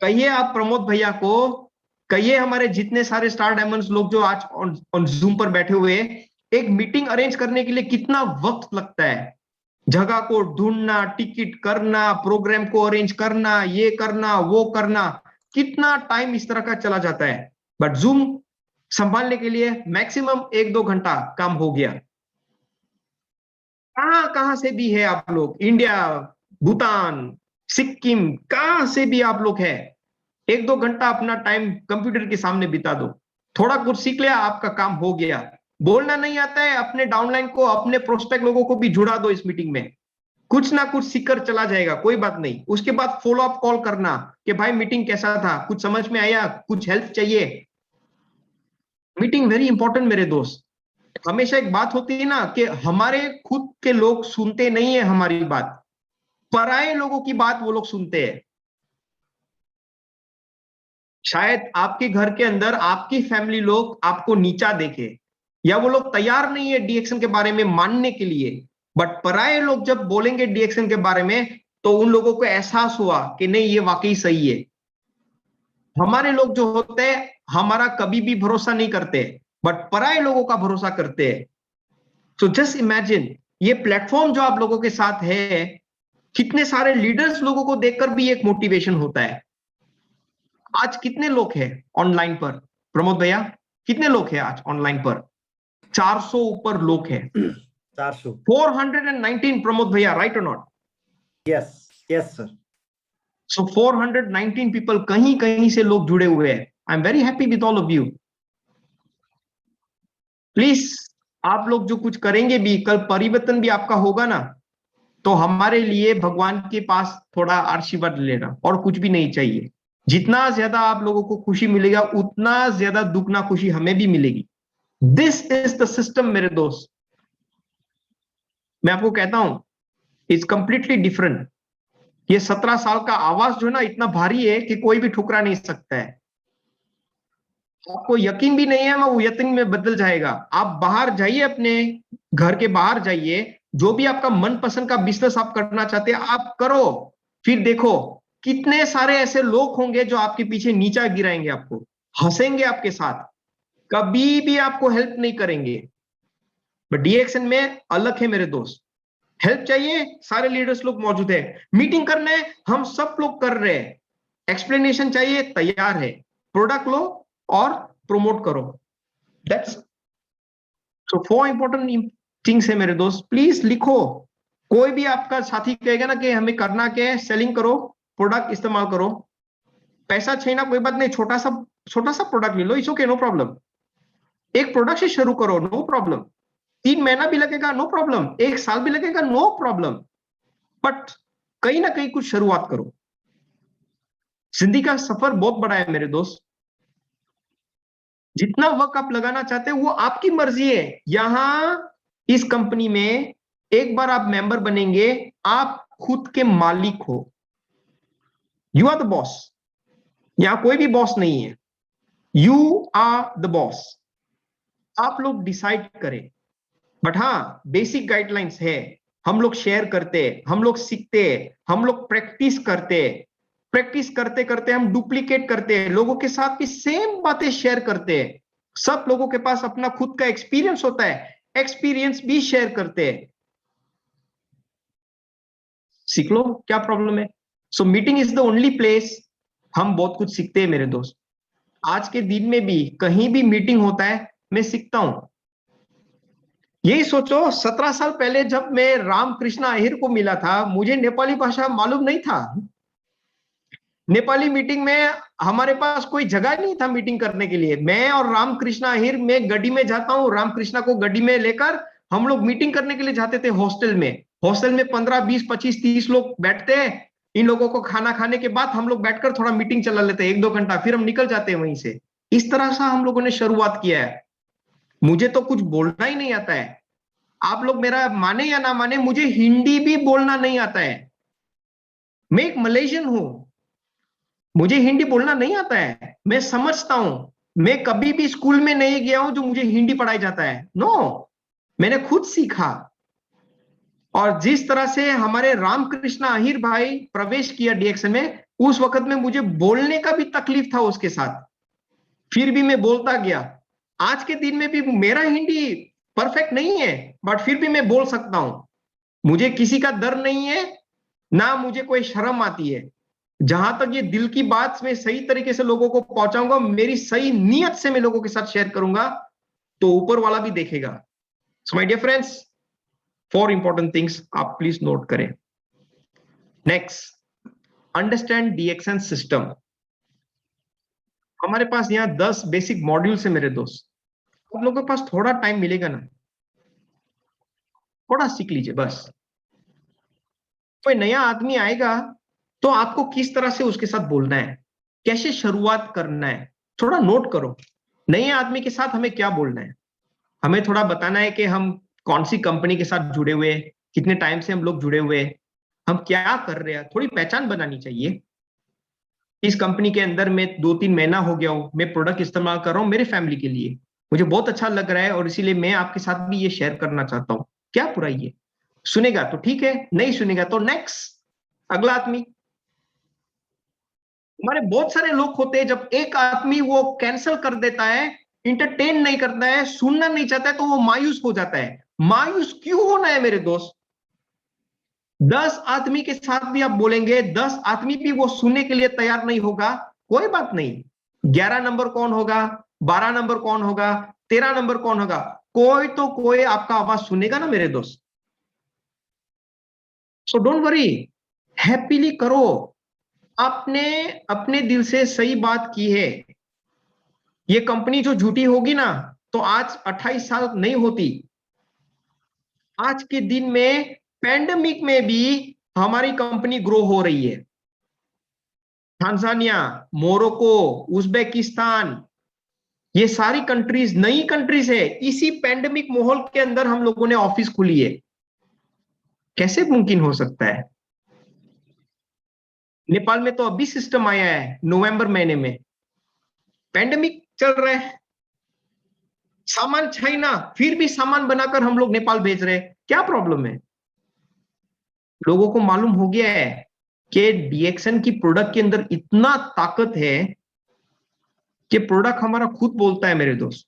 कहिए आप प्रमोद भैया को, कहिए हमारे जितने सारे स्टार डायमंड्स लोग जो आज ऑन जूम पर बैठे हुए हैं, एक मीटिंग अरेंज करने के लिए कितना वक्त लगता है। जगह को ढूंढना, टिकट करना, प्रोग्राम को अरेंज करना, ये करना वो करना, कितना टाइम इस तरह का चला जाता है। बट जूम संभालने के लिए मैक्सिमम 1-2 घंटा काम हो गया। कहां कहां से भी है आप लोग, इंडिया, भूटान, सिक्किम, कहां से भी आप लोग है, 1-2 घंटा अपना टाइम कंप्यूटर के सामने बिता दो, थोड़ा कुछ सीख लिया, आपका काम हो गया। बोलना नहीं आता है, अपने डाउनलाइन को, अपने प्रोस्पेक्ट लोगों को भी जुड़ा दो इस मीटिंग में, कुछ ना कुछ सीखकर चला जाएगा, कोई बात नहीं। उसके बाद फॉलो अप कॉल करना कि भाई मीटिंग कैसा था, कुछ समझ में आया, कुछ हेल्प चाहिए। मीटिंग वेरी इंपॉर्टेंट मेरे दोस्त। हमेशा एक बात होती है ना कि हमारे खुद के लोग सुनते नहीं है हमारी बात, पराये लोगों की बात वो लोग सुनते हैं। शायद आपके घर के अंदर आपकी फैमिली लोग आपको नीचा देखे, या वो लोग तैयार नहीं है डीएक्सएन के बारे में मानने के लिए। बट पराये लोग जब बोलेंगे डीएक्सएन के बारे में, तो उन लोगों को एहसास हुआ कि नहीं, ये वाकई सही है। हमारे लोग जो होते हैं हमारा कभी भी भरोसा नहीं करते, बट पराये लोगों का भरोसा करते हैं। सो जस्ट इमेजिन, ये प्लेटफॉर्म जो आप लोगों के साथ है, कितने सारे लीडर्स लोगों को देखकर भी एक मोटिवेशन होता है। आज कितने लोग हैं ऑनलाइन पर प्रमोद भैया, कितने लोग हैं आज ऑनलाइन पर? 400 ऊपर लोग हैं। 400, 419 प्रमोद भैया, राइट और not? Yes yes sir. So 419 people, कहीं कहीं से लोग जुड़े हुए हैं। I am very happy with all of you. Please आप लोग जो कुछ करेंगे भी, कल परिवर्तन भी आपका होगा ना, तो हमारे लिए भगवान के पास थोड़ा आशीर्वाद लेना, और कुछ भी नहीं चाहिए। जितना ज्यादा आप लोगों को खुशी मिलेगा, उतना ज्यादा दुगना खुशी हमें भी मिलेगी। दिस इज द सिस्टम मेरे दोस्त। मैं आपको कहता हूं, इट्स कंप्लीटली डिफरेंट। ये 17 साल का आवाज जो है ना, इतना भारी है कि कोई भी ठुकरा नहीं सकता है। आपको यकीन भी नहीं है, वो यकीन में बदल जाएगा। आप बाहर जाइए, अपने घर के बाहर जाइए, जो भी आपका मनपसंद का बिजनेस आप करना चाहते हैं आप करो, फिर देखो कितने सारे ऐसे लोग होंगे जो आपके पीछे नीचा गिराएंगे, आपको हंसेंगे आपके साथ, कभी भी आपको हेल्प नहीं करेंगे। बट डीएक्सएन में अलग है मेरे दोस्त। हेल्प चाहिए, सारे लीडर्स लोग मौजूद है। मीटिंग करने हम सब लोग कर रहे हैं। एक्सप्लेनेशन चाहिए, तैयार है। प्रोडक्ट लो और प्रमोट करो। दैट्स सो 4 इंपॉर्टेंट थिंग्स है मेरे दोस्त। प्लीज लिखो। कोई भी आपका साथी कहेगा ना कि हमें करना क्या है, सेलिंग करो, प्रोडक्ट इस्तेमाल करो। पैसा चाहिए ना, कोई बात नहीं, छोटा सा प्रोडक्ट ले लो, इट्स ओके, नो प्रॉब्लम। एक प्रोडक्ट से शुरू करो, नो प्रॉब्लम। 3 महीना भी लगेगा, नो प्रॉब्लम। 1 साल भी लगेगा, नो प्रॉब्लम। बट कहीं ना कहीं कुछ शुरुआत करो। जिंदगी का सफर बहुत बड़ा है मेरे दोस्त। जितना वक्त आप लगाना चाहते हो वो आपकी मर्जी है। यहां इस कंपनी में एक बार आप मेंबर बनेंगे, आप खुद के मालिक हो। You are the boss. यहां कोई भी बॉस नहीं है, यू आर द बॉस। आप लोग डिसाइड करें। बट हाँ, बेसिक गाइडलाइंस है, हम लोग शेयर करते हैं, हम लोग सीखते हैं, हम लोग प्रैक्टिस करते हैं। प्रैक्टिस करते करते हम डुप्लीकेट करते हैं, लोगों के साथ भी सेम बातें शेयर करते हैं। सब लोगों के पास अपना खुद का एक्सपीरियंस होता है, एक्सपीरियंस भी शेयर करते हैं। सीख लो, क्या प्रॉब्लम है? So meeting is the only place हम बहुत कुछ सीखते हैं मेरे दोस्त। आज के दिन में भी कहीं भी मीटिंग होता है, मैं सीखता हूं। यही सोचो, 17 साल पहले जब मैं रामकृष्ण अहिर को मिला था, मुझे नेपाली भाषा मालूम नहीं था। नेपाली मीटिंग में हमारे पास कोई जगह नहीं था मीटिंग करने के लिए। मैं और रामकृष्ण अहिर में गड्डी में जाता हूँ, रामकृष्णा को गड्डी में लेकर हम लोग मीटिंग करने के लिए जाते थे हॉस्टल में। हॉस्टल में 15, 20, 25, 30 लोग बैठते हैं। इन लोगों को खाना खाने के बाद हम लोग बैठकर थोड़ा मीटिंग चला लेते हैं 1-2 घंटा, फिर हम निकल जाते हैं वहीं से। इस तरह से हम लोगों ने शुरुआत किया है। मुझे तो कुछ बोलना ही नहीं आता है। आप लोग मेरा माने या ना माने, मुझे हिंदी भी बोलना नहीं आता है। मैं एक मलेशियन हूं, मुझे हिंदी बोलना नहीं आता है। मैं समझता हूं, मैं कभी भी स्कूल में नहीं गया हूं जो मुझे हिंदी पढ़ाया जाता है। नो, मैंने खुद सीखा। और जिस तरह से हमारे रामकृष्ण अहिर भाई प्रवेश किया डीएक्सन में, उस वक्त में मुझे बोलने का भी तकलीफ था उसके साथ, फिर भी मैं बोलता गया। आज के दिन में भी मेरा हिंदी परफेक्ट नहीं है, बट फिर भी मैं बोल सकता हूं। मुझे किसी का डर नहीं है, ना मुझे कोई शर्म आती है। जहां तक ये दिल की बात मैं सही तरीके से लोगों को पहुंचाऊंगा, मेरी सही नीयत से मैं लोगों के साथ शेयर करूंगा, तो ऊपर वाला भी देखेगा। So my dear friends, 4 important things आप प्लीज नोट करें। Next, understand DXN system. हमारे पास यहाँ 10 बेसिक मॉड्यूल्स है मेरे दोस्त। आप लोगों के पास थोड़ा टाइम मिलेगा ना, थोड़ा सीख लीजिए बस। कोई नया आदमी आएगा तो आपको किस तरह से उसके साथ बोलना है, कैसे शुरुआत करना है, थोड़ा नोट करो। नए आदमी के साथ हमें क्या बोलना है, हमें थोड़ा बताना है कि हम कौन सी कंपनी के साथ जुड़े हुए, कितने टाइम से हम लोग जुड़े हुए, हम क्या कर रहे हैं, थोड़ी पहचान बनानी चाहिए। इस कंपनी के अंदर में 2-3 महीना हो गया हूं, मैं प्रोडक्ट इस्तेमाल कर रहा हूं मेरे फैमिली के लिए, मुझे बहुत अच्छा लग रहा है और इसीलिए मैं आपके साथ भी ये शेयर करना चाहता हूं। क्या बुराई है? सुनेगा तो ठीक है, नहीं सुनेगा तो नेक्स्ट, अगला आदमी। हमारे बहुत सारे लोग होते हैं, जब एक आदमी वो कैंसिल कर देता है, इंटरटेन नहीं करता है, सुनना नहीं चाहता है, तो वो मायूस हो जाता है। मायूस क्यों होना है मेरे दोस्त? 10 आदमी के साथ भी आप बोलेंगे, 10 आदमी भी वो सुनने के लिए तैयार नहीं होगा, कोई बात नहीं। 11 नंबर कौन होगा, 12 नंबर कौन होगा, 13 नंबर कौन होगा, कोई तो कोई आपका आवाज सुनेगा ना मेरे दोस्त। सो डोंट वरी, हैप्पीली करो। आपने अपने दिल से सही बात की है। ये कंपनी जो झूठी होगी ना, तो आज 28 साल नहीं होती। आज के दिन में पैंडेमिक में भी हमारी कंपनी ग्रो हो रही है। तांजानिया, मोरक्को, उज्बेकिस्तान, ये सारी कंट्रीज नई कंट्रीज है। इसी पैंडेमिक माहौल के अंदर हम लोगों ने ऑफिस खुली है। कैसे मुमकिन हो सकता है? नेपाल में तो अभी सिस्टम आया है नवंबर महीने में, पैंडेमिक चल रहा है, सामान चाइना, फिर भी सामान बनाकर हम लोग नेपाल भेज रहे हैं। क्या प्रॉब्लम है? लोगों को मालूम हो गया है कि डीएक्सन की प्रोडक्ट के अंदर इतना ताकत है कि प्रोडक्ट हमारा खुद बोलता है मेरे दोस्त।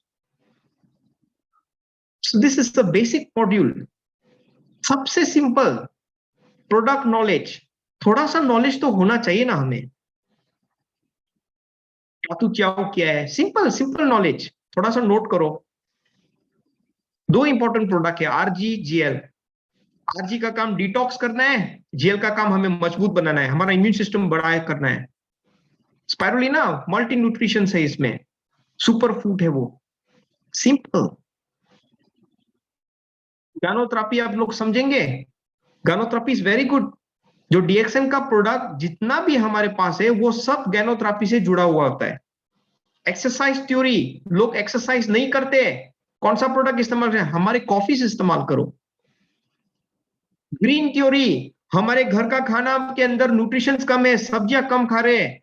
So this is the basic module, सबसे सिंपल प्रोडक्ट नॉलेज। थोड़ा सा नॉलेज तो होना चाहिए ना हमें, क्या है, सिंपल सिंपल नॉलेज, थोड़ा सा नोट करो। 2 इंपॉर्टेंट प्रोडक्ट है, आरजी, जीएल। आरजी का काम डिटॉक्स करना है, जीएल का काम हमें मजबूत बनाना है, हमारा इम्यून सिस्टम बढ़ाया करना है। स्पाइरुलिना मल्टी न्यूट्रिशन है, इसमें सुपर फूड है वो। सिंपल। गैनोथेरेपी आप लोग समझेंगे? गैनोथेरेपी इज वेरी गुड। जो डीएक्सएन का प्रोडक्ट जितना भी हमारे पास है वो सब गैनोथेरेपी से जुड़ा हुआ होता है। एक्सरसाइज थ्योरी, लोग एक्सरसाइज नहीं करते, कौन सा प्रोडक्ट इस्तेमाल करें? हमारे कॉफी से इस्तेमाल करो। ग्रीन थ्योरी, हमारे घर का खाना के अंदर न्यूट्रिशन कम है, सब्जियां कम खा रहे हैं,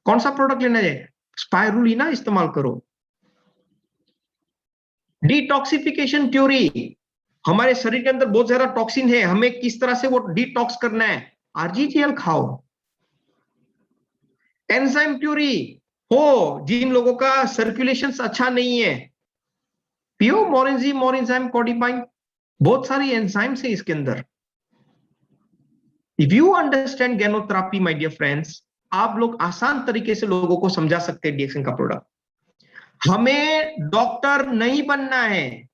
कौन सा प्रोडक्ट लेना है? स्पाइरुलिना इस्तेमाल करो। डिटॉक्सिफिकेशन थ्योरी, हमारे शरीर के अंदर बहुत ज्यादा टॉक्सिन है, हमें किस तरह से वो डिटॉक्स करना है? आरजीजीएल खाओ। एंजाइम थ्योरी, हो जिन लोगों का सर्कुलेशन अच्छा नहीं है, पियो मोरेंजी मोरेंजाइम कोडिपाइन, बहुत सारी एंजाइम्स है इसके अंदर। If you understand ganotherapy my dear friends, आप लोग आसान तरीके से लोगों को समझा सकते हैं डीएक्सएन का प्रोडक्ट। हमें डॉक्टर नहीं बनना है,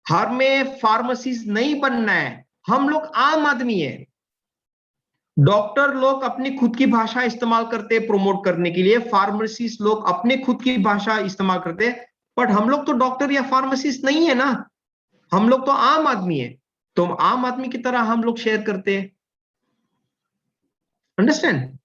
हमें फार्मेसिस्ट नहीं बनना है, हम लोग आम आदमी है। डॉक्टर लोग अपनी खुद की भाषा इस्तेमाल करते हैं प्रोमोट करने के लिए, फार्मेसिस्ट लोग अपने खुद की भाषा इस्तेमाल करते हैं, बट हम लोग तो डॉक्टर या फार्मेसिस्ट नहीं है ना, हम लोग तो आम आदमी है। तो आम आदमी की तरह हम लोग शेयर करते हैं। अंडरस्टैंड?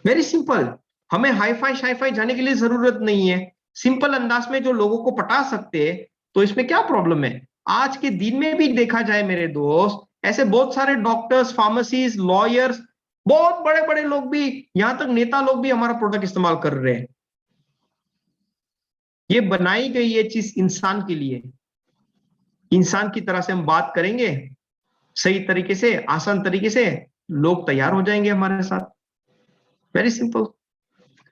Very simple. हमें हाईफाई शाईफाई जाने के लिए जरूरत नहीं है, सिंपल अंदाज में जो लोगों को पटा सकते हैं, तो इसमें क्या प्रॉब्लम है? आज के दिन में भी देखा जाए मेरे दोस्त, ऐसे बहुत सारे डॉक्टर्स, फार्मेसिस्ट, लॉयर्स, बहुत बड़े बड़े लोग भी, यहां तक नेता लोग भी हमारा प्रोडक्ट इस्तेमाल कर रहे हैं। ये बनाई गई ये चीज इंसान के लिए, इंसान की तरह से हम बात करेंगे सही तरीके से, आसान तरीके से, लोग तैयार हो जाएंगे हमारे साथ। Very simple.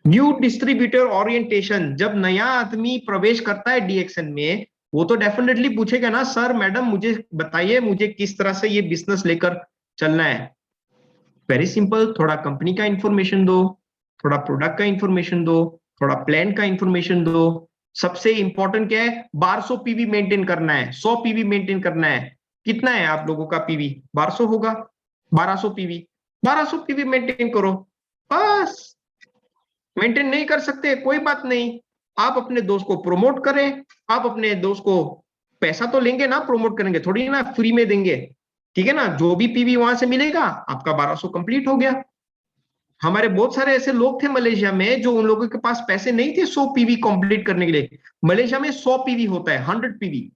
New distributor orientation, जब नया आदमी प्रवेश करता है डीएक्सएन में, वो तो डेफिनेटली पूछेगा ना, सर मैडम मुझे बताइए मुझे किस तरह से ये बिजनेस लेकर चलना है। वेरी सिंपल, थोड़ा कंपनी का इंफॉर्मेशन दो, थोड़ा प्रोडक्ट का इंफॉर्मेशन दो, थोड़ा प्लान का इंफॉर्मेशन दो। सबसे इंपॉर्टेंट क्या है? 1200 पीवी मेंटेन करना है, 100 पीवी मेंटेन करना है। कितना है आप लोगों का पीवी? 1200 होगा, 1200 पीवी, 1200 पीवी मेंटेन करो बस। मेंटेन नहीं कर सकते कोई बात नहीं, आप अपने दोस्त को प्रमोट करें, आप अपने दोस्त को, पैसा तो लेंगे ना, प्रमोट करेंगे थोड़ी ना फ्री में देंगे, ठीक है ना? जो भी पीवी वहां से मिलेगा आपका 1200 कंप्लीट हो गया। हमारे बहुत सारे ऐसे लोग थे मलेशिया में, जो उन लोगों के पास पैसे नहीं थे 100 पीवी कंप्लीट करने के लिए। मलेशिया में 100 पीवी होता है, 100 पीवी,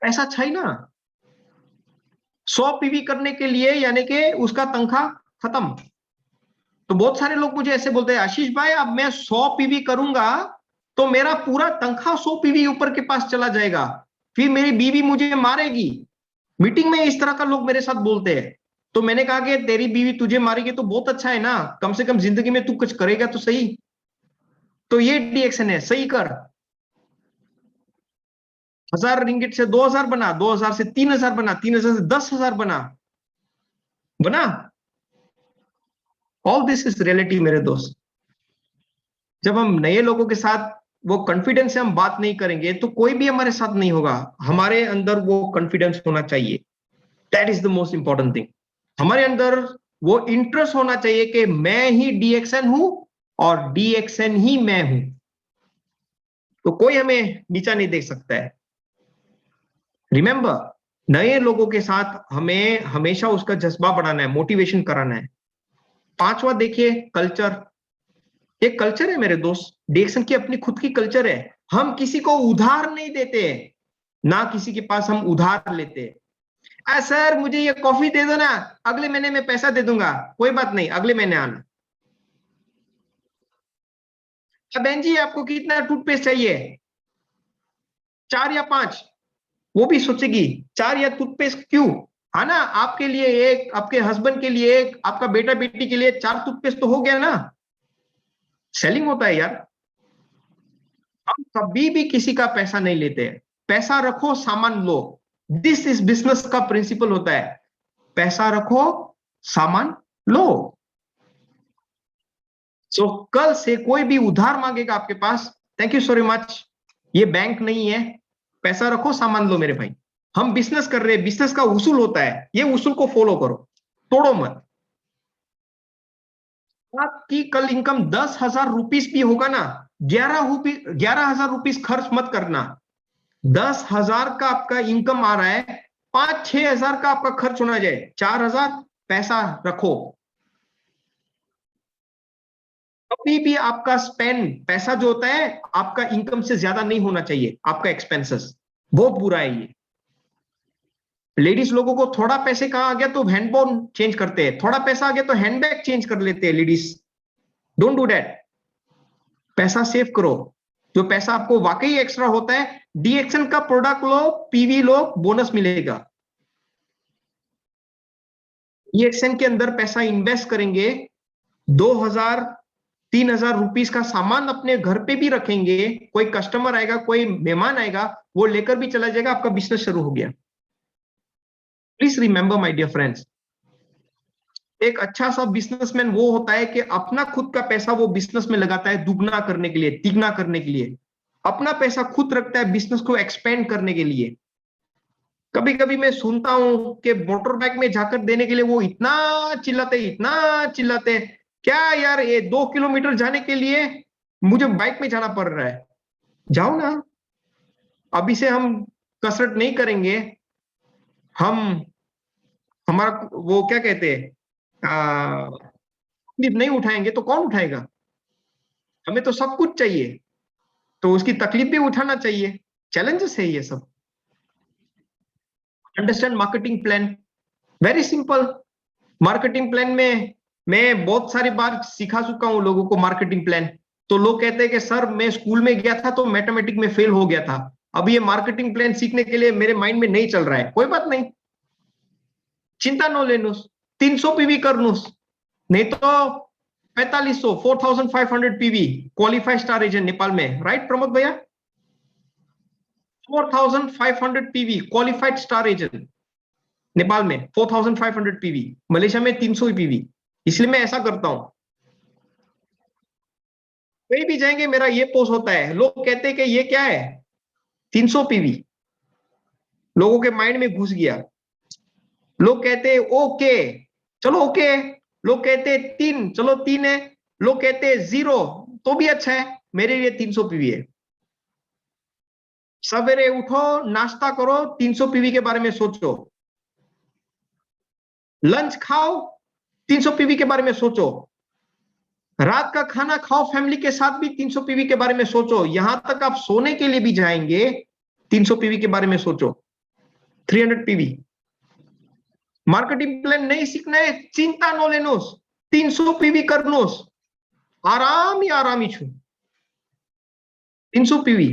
ऐसा अच्छा ही ना। 100 पीवी करने के लिए यानी कि उसका तनख्वाह खत्म। तो बहुत सारे लोग मुझे ऐसे बोलते हैं, आशीष भाई अब मैं 100 पीवी करूंगा तो मेरा पूरा तनख्वाह 100 पीवी ऊपर के पास चला जाएगा, फिर मेरी बीवी मुझे मारेगी। मीटिंग में इस तरह का लोग मेरे साथ बोलते हैं। तो मैंने कहा कि तेरी बीवी तुझे मारेगी तो बहुत अच्छा है ना, कम से कम जिंदगी में तू कुछ करेगा तो सही। तो ये डीएक्सएन है, सही कर। 1000 रिंगिट से 2000 बना, 2000 से 3000 बना, 3000 से 10,000 बना, बना। ऑल दिस इज रियलिटी मेरे दोस्त। जब हम नए लोगों के साथ वो कॉन्फिडेंस से हम बात नहीं करेंगे तो कोई भी हमारे साथ नहीं होगा। हमारे अंदर वो कॉन्फिडेंस होना चाहिए, that is the most important thing. हमारे अंदर वो इंटरेस्ट होना चाहिए कि मैं ही डीएक्सएन हूं और डीएक्सएन ही मैं हूं, तो कोई हमें नीचा नहीं देख सकता है। रिमेंबर, नए लोगों के साथ हमें हमेशा उसका जज्बा बढ़ाना है, मोटिवेशन कराना है। पांचवा देखिए, कल्चर। एक कल्चर है मेरे दोस्त, डीएक्सएन की अपनी खुद की कल्चर है। हम किसी को उधार नहीं देते, ना किसी के पास हम उधार लेते। सर मुझे ये कॉफी दे दो ना, अगले महीने में पैसा दे दूंगा, कोई बात नहीं अगले महीने आना। बहन जी आपको कितना टूथपेस्ट चाहिए? 4 या 5? वो भी सोचेगी 4 या टूथपेस्ट क्यों, है ना? आपके लिए एक, आपके हस्बैंड के लिए एक, आपका बेटा बेटी के लिए 4 टूथपेस्ट तो हो गया ना। सेलिंग होता है यार। हम कभी भी किसी का पैसा नहीं लेते, पैसा रखो सामान लो। दिस इज बिजनेस का प्रिंसिपल होता है, पैसा रखो सामान लो। सो कल से कोई भी उधार मांगेगा आपके पास, थैंक यू सो मच, ये बैंक नहीं है, पैसा रखो सामान लो मेरे भाई। हम बिजनेस कर रहे हैं, बिजनेस का उसूल होता है, ये उसूल को फॉलो करो, तोड़ो मत। आपकी कल इनकम 10,000 रुपीस भी होगा ना, 11,000 रुपीज खर्च मत करना। 10,000 का आपका इनकम आ रहा है, 5-6 हजार का आपका खर्च होना चाहिए, 4,000 पैसा रखो। कभी भी आपका स्पेंड पैसा जो होता है आपका इनकम से ज्यादा नहीं होना चाहिए, आपका एक्सपेंसेस। बहुत बुरा है ये। लेडीज लोगों को थोड़ा पैसे कहां आ गया तो हैंडबोन चेंज करते हैं, थोड़ा पैसा आ गया तो हैंडबैग चेंज कर लेते हैं लेडीज। Don't do that. पैसा सेव करो। जो पैसा आपको वाकई एक्स्ट्रा होता है, डीएक्सन का प्रोडक्ट लो, पीवी लो, बोनस मिलेगा। डीएक्सन के अंदर पैसा इन्वेस्ट करेंगे, 2,000 3,000 रुपीस का सामान अपने घर पे भी रखेंगे, कोई कस्टमर आएगा, कोई मेहमान आएगा, वो लेकर भी चला जाएगा, आपका बिजनेस शुरू हो गया। Please remember my dear friends, एक अच्छा सा बिजनेसमैन वो होता है कि अपना खुद का पैसा वो बिजनेस में लगाता है, दुगना करने के लिए, तिगना करने के लिए। अपना पैसा खुद रखता है बिजनेस को एक्सपेंड करने के लिए। कभी कभी मैं सुनता हूं कि मोटर बाइक में जाकर देने के लिए वो इतना चिल्लाते, क्या यार, ये 2 किलोमीटर जाने के लिए मुझे बाइक में जाना पड़ रहा है। जाओ ना, अभी से हम कसरत नहीं करेंगे, हम हमारा वो क्या कहते हैं नहीं उठाएंगे तो कौन उठाएगा? हमें तो सब कुछ चाहिए, तो उसकी तकलीफ भी उठाना चाहिए। चैलेंजेस है ये सब। Understand marketing plan, very simple. Marketing plan में मैं बहुत सारी बार सिखा चुका हूं लोगों को मार्केटिंग प्लान। तो लोग कहते हैं कि सर मैं स्कूल में गया था तो मैथमेटिक में फेल हो गया था, अब ये मार्केटिंग प्लान सीखने के लिए मेरे माइंड में नहीं चल रहा है। कोई बात नहीं, चिंता नो लेनो, 300 पीवी करनो, नहीं तो 4500 4,500 PV qualified star agent Nepal में, राइट प्रमोद भैया? 4,500 PV qualified star agent Nepal में, 4,500 पीवी। मलेशिया में 300 पीवी। इसलिए मैं ऐसा करता हूं, कहीं भी जाएंगे मेरा ये पोस्ट होता है। लोग कहते हैं कि ये क्या है, 300 पीवी। लोगों के माइंड में घुस गया। लोग कहते हैं ओके, चलो ओके। लोग कहते हैं 3, चलो 3 है। लोग कहते हैं 0 तो भी अच्छा है, मेरे लिए 300 पीवी है। सवेरे उठो, नाश्ता करो, 300 पीवी के बारे में सोचो। लंच खाओ, 300 पीवी के बारे में सोचो। रात का खाना खाओ, फैमिली के साथ भी 300 पीवी के बारे में सोचो। यहां तक आप सोने के लिए भी जाएंगे, 300 पीवी के बारे में सोचो। 300 पीवी। मार्केटिंग प्लान नहीं सीखना है, चिंता नो लेनोस, 300 पीवी करनोस, आरामी छु। 300 पीवी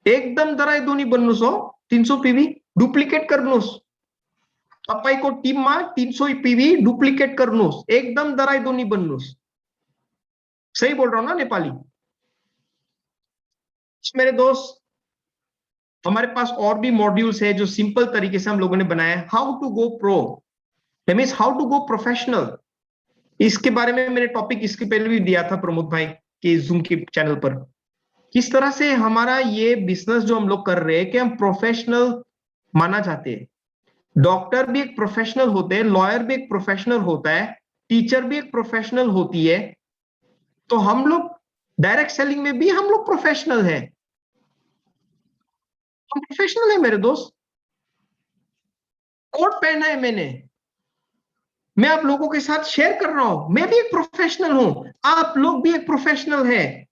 एकदम दराई दोनी बन्नुस हो। 300 पीवी डुप्लिकेट करनोस, तपाईको टिममा 300 पीवी डुप्लिकेट करनोस, एकदम दराई दोनी बन्नुस। सही बोल रहा हूं ना नेपाली? मेरे दोस्त, हमारे पास और भी मॉड्यूल्स है जो सिंपल तरीके से हम लोगों ने बनाया है। How to go pro, that means how to go professional. इसके बारे में मैंने टॉपिक इसके पहले भी दिया था प्रमोद भाई के जूम के चैनल पर। किस तरह से हमारा ये बिजनेस जो हम लोग कर रहे हैं कि हम प्रोफेशनल माना जाते हैं। डॉक्टर भी एक प्रोफेशनल होते हैं, लॉयर भी एक प्रोफेशनल होता है, टीचर भी एक प्रोफेशनल होती है। तो हम लोग डायरेक्ट सेलिंग में भी हम लोग प्रोफेशनल है, हम प्रोफेशनल है मेरे दोस्त। कोट पहना है मैंने, मैं आप लोगों के साथ शेयर कर रहा हूं, मैं भी एक प्रोफेशनल हूं, आप लोग भी एक प्रोफेशनल है।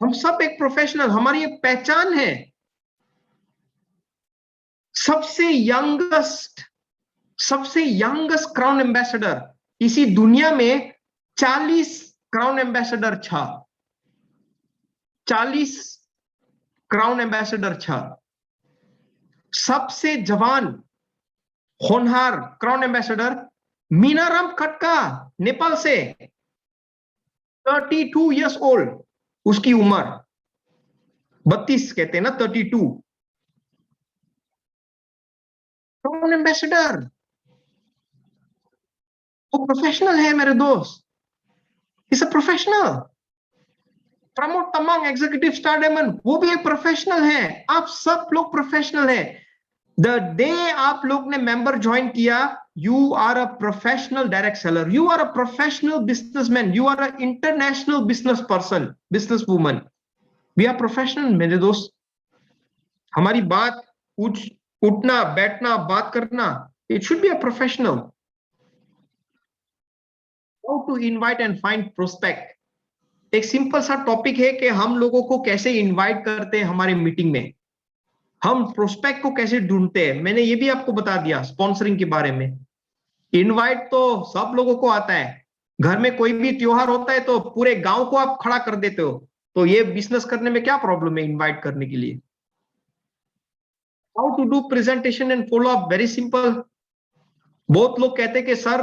हम सब एक प्रोफेशनल, हमारी एक पहचान है। सबसे यंगेस्ट क्राउन एम्बेसडर इसी दुनिया में 40 क्राउन एम्बेसडर 40 क्राउन एम्बेसडर 6। सबसे जवान होनहार क्राउन एम्बेसडर मीनाराम खटका नेपाल से, 32 इयर्स ओल्ड उसकी उम्र, 32 कहते हैं ना, 32 क्राउन एम्बेसडर। वो प्रोफेशनल है मेरे दोस्त, is a professional. Pramod Tamang executive star diamond, वो भी एक प्रोफेशनल है। आप सब लोग प्रोफेशनल है। द डे आप लोग ने मेंबर ज्वाइन किया, you are a professional direct seller, you are a professional businessman, you are an international business person, business woman. We are professional मेरे दोस्त. हमारी बात उठना बैठना बात करना, it should be a professional. How to invite and find prospect. एक simple सा टॉपिक है कि हम लोगों को कैसे इनवाइट करते हैं हमारे मीटिंग में, हम प्रोस्पेक्ट को कैसे ढूंढते हैं. मैंने ये भी आपको बता दिया स्पॉन्सरिंग के बारे में. इनवाइट तो सब लोगों को आता है. घर में कोई भी त्योहार होता है तो पूरे गांव को आप खड़ा कर देते हो. तो ये बिजनेस करने में क्या प्रॉब्लम है इनवाइट करने के लिए. How to do presentation and follow up. Very simple. बहुत लोग कहते हैं कि सर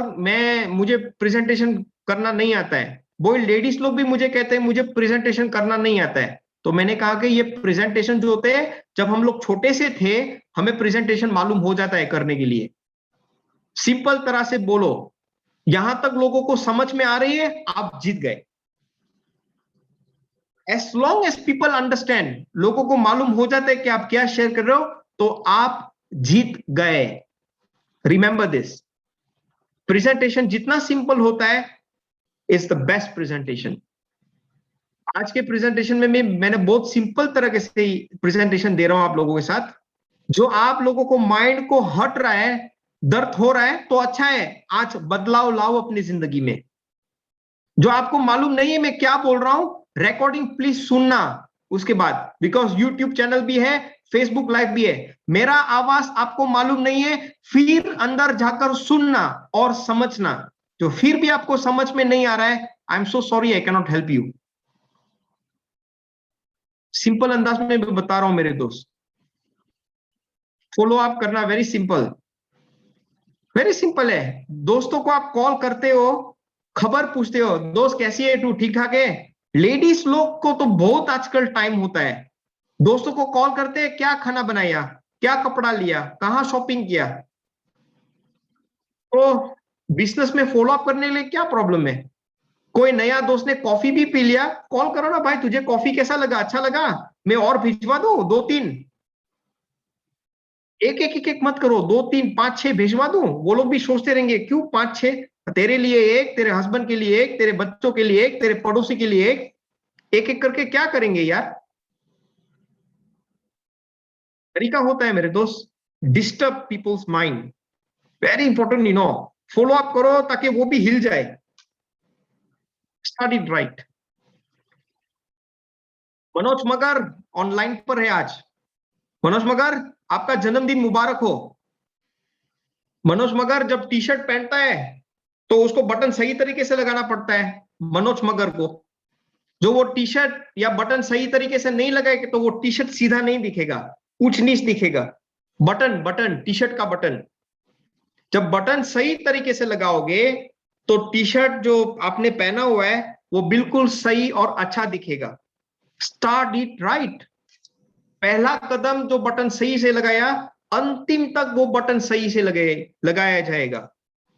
मुझे प्रेजेंटेशन करना नहीं आता है. वो लेडीज लोग भी मुझे कहते हैं मुझे प्रेजेंटेशन करना नहीं आता है. तो मैंने कहा कि ये प्रेजेंटेशन जो होते हैं, जब हम लोग छोटे से थे हमें प्रेजेंटेशन मालूम हो जाता है करने के लिए. सिंपल तरह से बोलो, यहां तक लोगों को समझ में आ रही है, आप जीत गए. As long as people understand, लोगों को मालूम हो जाता है कि आप क्या शेयर कर रहे हो, तो आप जीत गए. Remember this. प्रेजेंटेशन जितना सिंपल होता है इज द बेस्ट प्रेजेंटेशन. आज के प्रेजेंटेशन में मैंने बहुत सिंपल तरीके से प्रेजेंटेशन दे रहा हूं आप लोगों के साथ. जो आप लोगों को माइंड को हट रहा है, दर्द हो रहा है, तो अच्छा है, आज बदलाव लाओ अपनी जिंदगी में. जो आपको मालूम नहीं है मैं क्या बोल रहा हूं, रिकॉर्डिंग प्लीज सुनना उसके बाद, बिकॉज यूट्यूब चैनल भी है, फेसबुक लाइव भी है. मेरा आवाज आपको मालूम नहीं है, फिर अंदर जाकर सुनना और समझना. जो फिर भी आपको समझ में नहीं आ रहा है, I am so sorry, I can not help you. Simple अंदाज में मैं बता रहा हूं मेरे दोस्त. फॉलो अप करना वेरी सिंपल, वेरी सिंपल है. दोस्तों को आप कॉल करते हो, खबर पूछते हो, दोस्त कैसी है तू, ठीक ठाक है. लेडीज लोग को तो बहुत आजकल टाइम होता है, दोस्तों को कॉल करते हैं, क्या खाना बनाया, क्या कपड़ा लिया, कहां शॉपिंग किया. तो बिजनेस में फॉलो अप करने के लिए क्या प्रॉब्लम है. कोई नया दोस्त ने कॉफी भी पी लिया, कॉल करो ना, भाई तुझे कॉफी कैसा लगा, अच्छा लगा, मैं और भिजवा दूं 2-3. एक मत करो, 2-3 5-6 भिजवा दूं. वो लोग भी सोचते रहेंगे क्यों 5-6, तेरे लिए एक, तेरे हस्बैंड के लिए एक, तेरे बच्चों के लिए एक, तेरे पड़ोसी के लिए एक. एक करके क्या करेंगे यार. तरीका होता है मेरे दोस्त, disturb people's mind. Very important you know. Follow up करो ताकि वो भी हिल जाए. Start it right. मनोज मगर ऑनलाइन पर है आज. मनोज मगर आपका जन्मदिन मुबारक हो. मनोज मगर जब टी शर्ट पहनता है तो उसको बटन सही तरीके से लगाना पड़ता है. मनोज मगर को जो वो टी शर्ट या बटन सही तरीके से नहीं लगाएगा तो वो टी शर्ट सीधा नहीं दिखेगा, ऊंच नीच दिखेगा. बटन टी शर्ट का बटन, जब बटन सही तरीके से लगाओगे तो टी शर्ट जो आपने पहना हुआ है वो बिल्कुल सही और अच्छा दिखेगा. Start it right. पहला कदम जो बटन सही से लगाया, अंतिम तक वो बटन सही से लगाया जाएगा.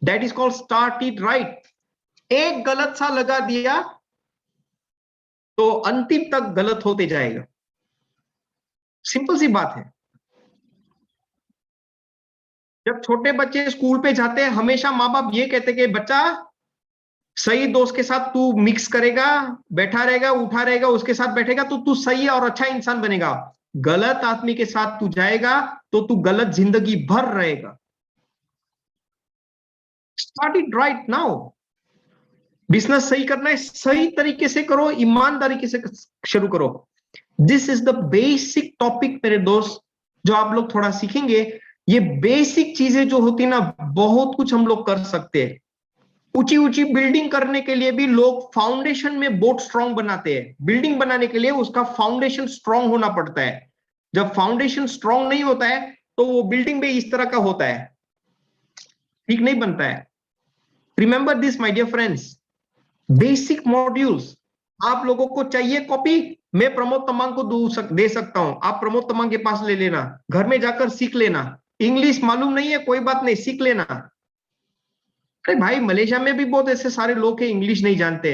That is called start it right. एक गलत सा लगा दिया तो अंतिम तक गलत होते जाएगा. सिंपल सी बात है. जब छोटे बच्चे स्कूल पे जाते हैं, हमेशा माँ बाप ये कहते हैं कि बच्चा सही दोस्त के साथ तू मिक्स करेगा, बैठा रहेगा, उठा रहेगा, उसके साथ बैठेगा तो तू सही और अच्छा इंसान बनेगा. गलत आदमी के साथ तू जाएगा तो तू गलत जिंदगी भर रहेगा. Start it right now. Business सही करना है, सही तरीके से करो, ईमानदारी से शुरू करो. This is the basic topic मेरे दोस्त, जो आप लोग थोड़ा सीखेंगे. ये बेसिक चीजें जो होती है ना, बहुत कुछ हम लोग कर सकते हैं. ऊंची ऊंची बिल्डिंग करने के लिए भी लोग फाउंडेशन में बहुत स्ट्रांग बनाते हैं. बिल्डिंग बनाने के लिए उसका फाउंडेशन स्ट्रांग होना पड़ता है. जब फाउंडेशन स्ट्रांग नहीं होता है तो वो बिल्डिंग भी इस तरह का होता है, ठीक नहीं बनता है. Remember this my dear friends. Basic modules. आप लोगों को चाहिए कॉपी, मैं प्रमोद तमांग को दे सकता हूं, आप प्रमोद तमांग के पास ले लेना, घर में जाकर सीख लेना. इंग्लिश मालूम नहीं है कोई बात नहीं, सीख लेना. अरे भाई मलेशिया में भी बहुत ऐसे सारे लोग हैं इंग्लिश नहीं जानते.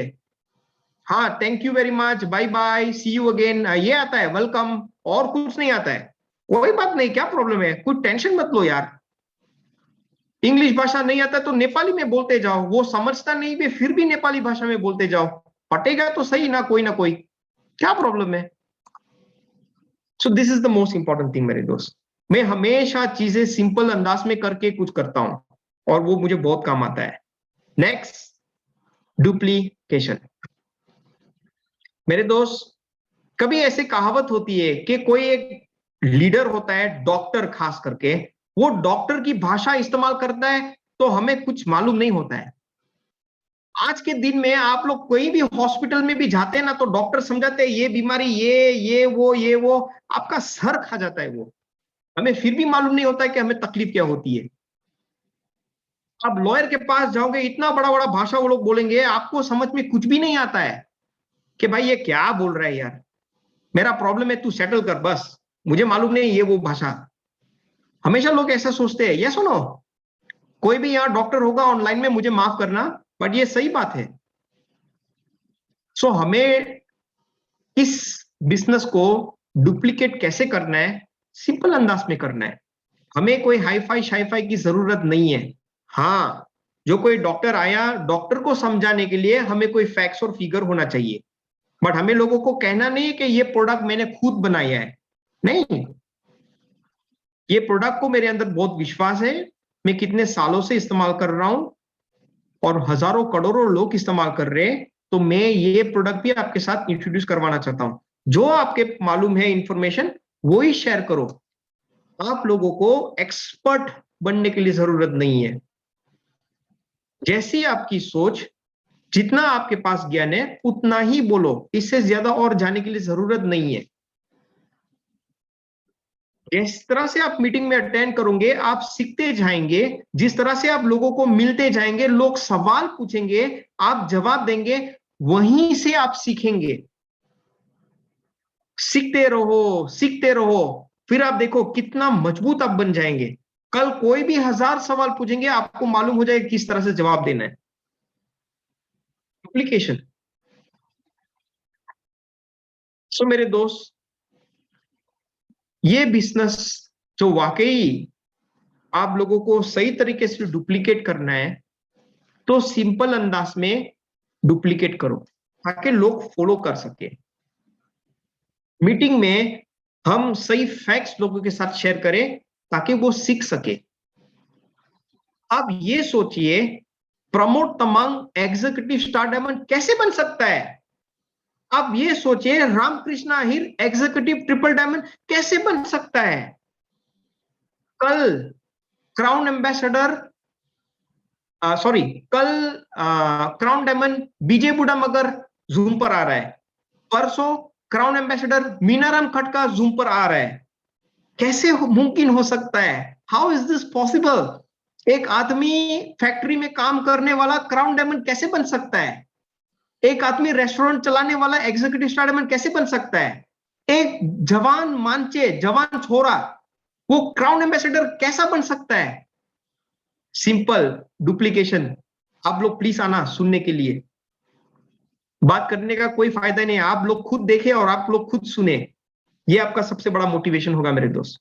हाँ, thank you very much, bye bye, see you again, ये आता है, वेलकम, और कुछ नहीं आता है. कोई बात नहीं, क्या प्रॉब्लम है, कुछ टेंशन मत लो यार. इंग्लिश भाषा नहीं आता तो नेपाली में बोलते जाओ, वो समझता नहीं भी फिर भी नेपाली भाषा में बोलते जाओ, पटेगा तो सही ना कोई, क्या प्रॉब्लम है? So this is the most important thing मेरे दोस्त। मैं हमेशा चीजें सिंपल अंदाज में करके कुछ करता हूं और वो मुझे बहुत काम आता है। Next, duplication. मेरे दोस्त, कभी ऐसी कहावत होती है कि कोई एक लीडर होता है, डॉक्टर खास करके, वो डॉक्टर की भाषा इस्तेमाल करता है तो हमें कुछ मालूम नहीं होता है। आज के दिन में आप लोग कोई भी हॉस्पिटल में भी जाते हैं ना, तो डॉक्टर समझाते हैं ये बीमारी, ये वो, आपका सर खा जाता है वो, हमें फिर भी मालूम नहीं होता है कि हमें तकलीफ क्या होती है। आप लॉयर के पास जाओगे, इतना बड़ा बड़ा भाषा वो लोग बोलेंगे, आपको समझ में कुछ भी नहीं आता है कि भाई ये क्या बोल रहा है यार, मेरा प्रॉब्लम है तू सेटल कर बस, मुझे मालूम नहीं ये वो भाषा। हमेशा लोग ऐसा सोचते हैं। ये सुनो, कोई भी यहाँ डॉक्टर होगा ऑनलाइन में, मुझे माफ करना, बट ये सही बात है। सो हमें इस बिजनेस को डुप्लीकेट कैसे करना है? सिंपल अंदाज में करना है। हमें कोई हाई फाई शाई फाई की जरूरत नहीं है। हाँ, जो कोई डॉक्टर आया, डॉक्टर को समझाने के लिए हमें कोई फैक्ट्स और फिगर होना चाहिए, बट हमें लोगों को कहना नहीं है कि ये प्रोडक्ट मैंने खुद बनाया है। नहीं, ये प्रोडक्ट को मेरे अंदर बहुत विश्वास है, मैं कितने सालों से इस्तेमाल कर रहा हूं और हजारों करोड़ों लोग इस्तेमाल कर रहे हैं, तो मैं ये प्रोडक्ट भी आपके साथ इंट्रोड्यूस करवाना चाहता हूं। जो आपके मालूम है इंफॉर्मेशन, वो ही शेयर करो। आप लोगों को एक्सपर्ट बनने के लिए जरूरत नहीं है। जैसी आपकी सोच, जितना आपके पास ज्ञान है उतना ही बोलो, इससे ज्यादा और जाने के लिए जरूरत नहीं है। जिस तरह से आप मीटिंग में अटेंड करोगे, आप सीखते जाएंगे। जिस तरह से आप लोगों को मिलते जाएंगे, लोग सवाल पूछेंगे, आप जवाब देंगे, वहीं से आप सीखेंगे। सीखते रहो, सीखते रहो, फिर आप देखो कितना मजबूत आप बन जाएंगे। कल कोई भी 1000 सवाल पूछेंगे, आपको मालूम हो जाएगा किस तरह से जवाब देना है। एप्लीकेशन। सो मेरे दोस्त, ये बिजनेस जो वाकई आप लोगों को सही तरीके से डुप्लीकेट करना है, तो सिंपल अंदाज में डुप्लीकेट करो ताकि लोग फॉलो कर सके। मीटिंग में हम सही फैक्ट्स लोगों के साथ शेयर करें ताकि वो सीख सके। आप ये सोचिए, Pramod Tamang executive star diamond कैसे बन सकता है? आप ये सोचिए, Ramkrishna Ahir executive triple diamond कैसे बन सकता है? कल क्राउन एम्बेसडर, सॉरी, कल crown diamond Vijay Budha Magar zoom पर आ रहा है, परसों क्राउन एम्बेसडर मीनाराम खटका जूम पर आ रहा है। कैसे मुमकिन हो सकता है? How is this possible? एक आदमी फैक्ट्री में काम करने वाला क्राउन डायमंड कैसे बन सकता है? एक आदमी रेस्टोरेंट चलाने वाला एग्जीक्यूटिव स्टार डायमंड कैसे बन सकता है? एक जवान मांचे, जवान छोरा, वो क्राउन एम्बेसडर कैसा बन सकता है? Simple duplication. आप लोग प्लीज आना सुनने के लिए, बात करने का कोई फायदा नहीं है। आप लोग खुद देखें और आप लोग खुद सुने, ये आपका सबसे बड़ा मोटिवेशन होगा मेरे दोस्त।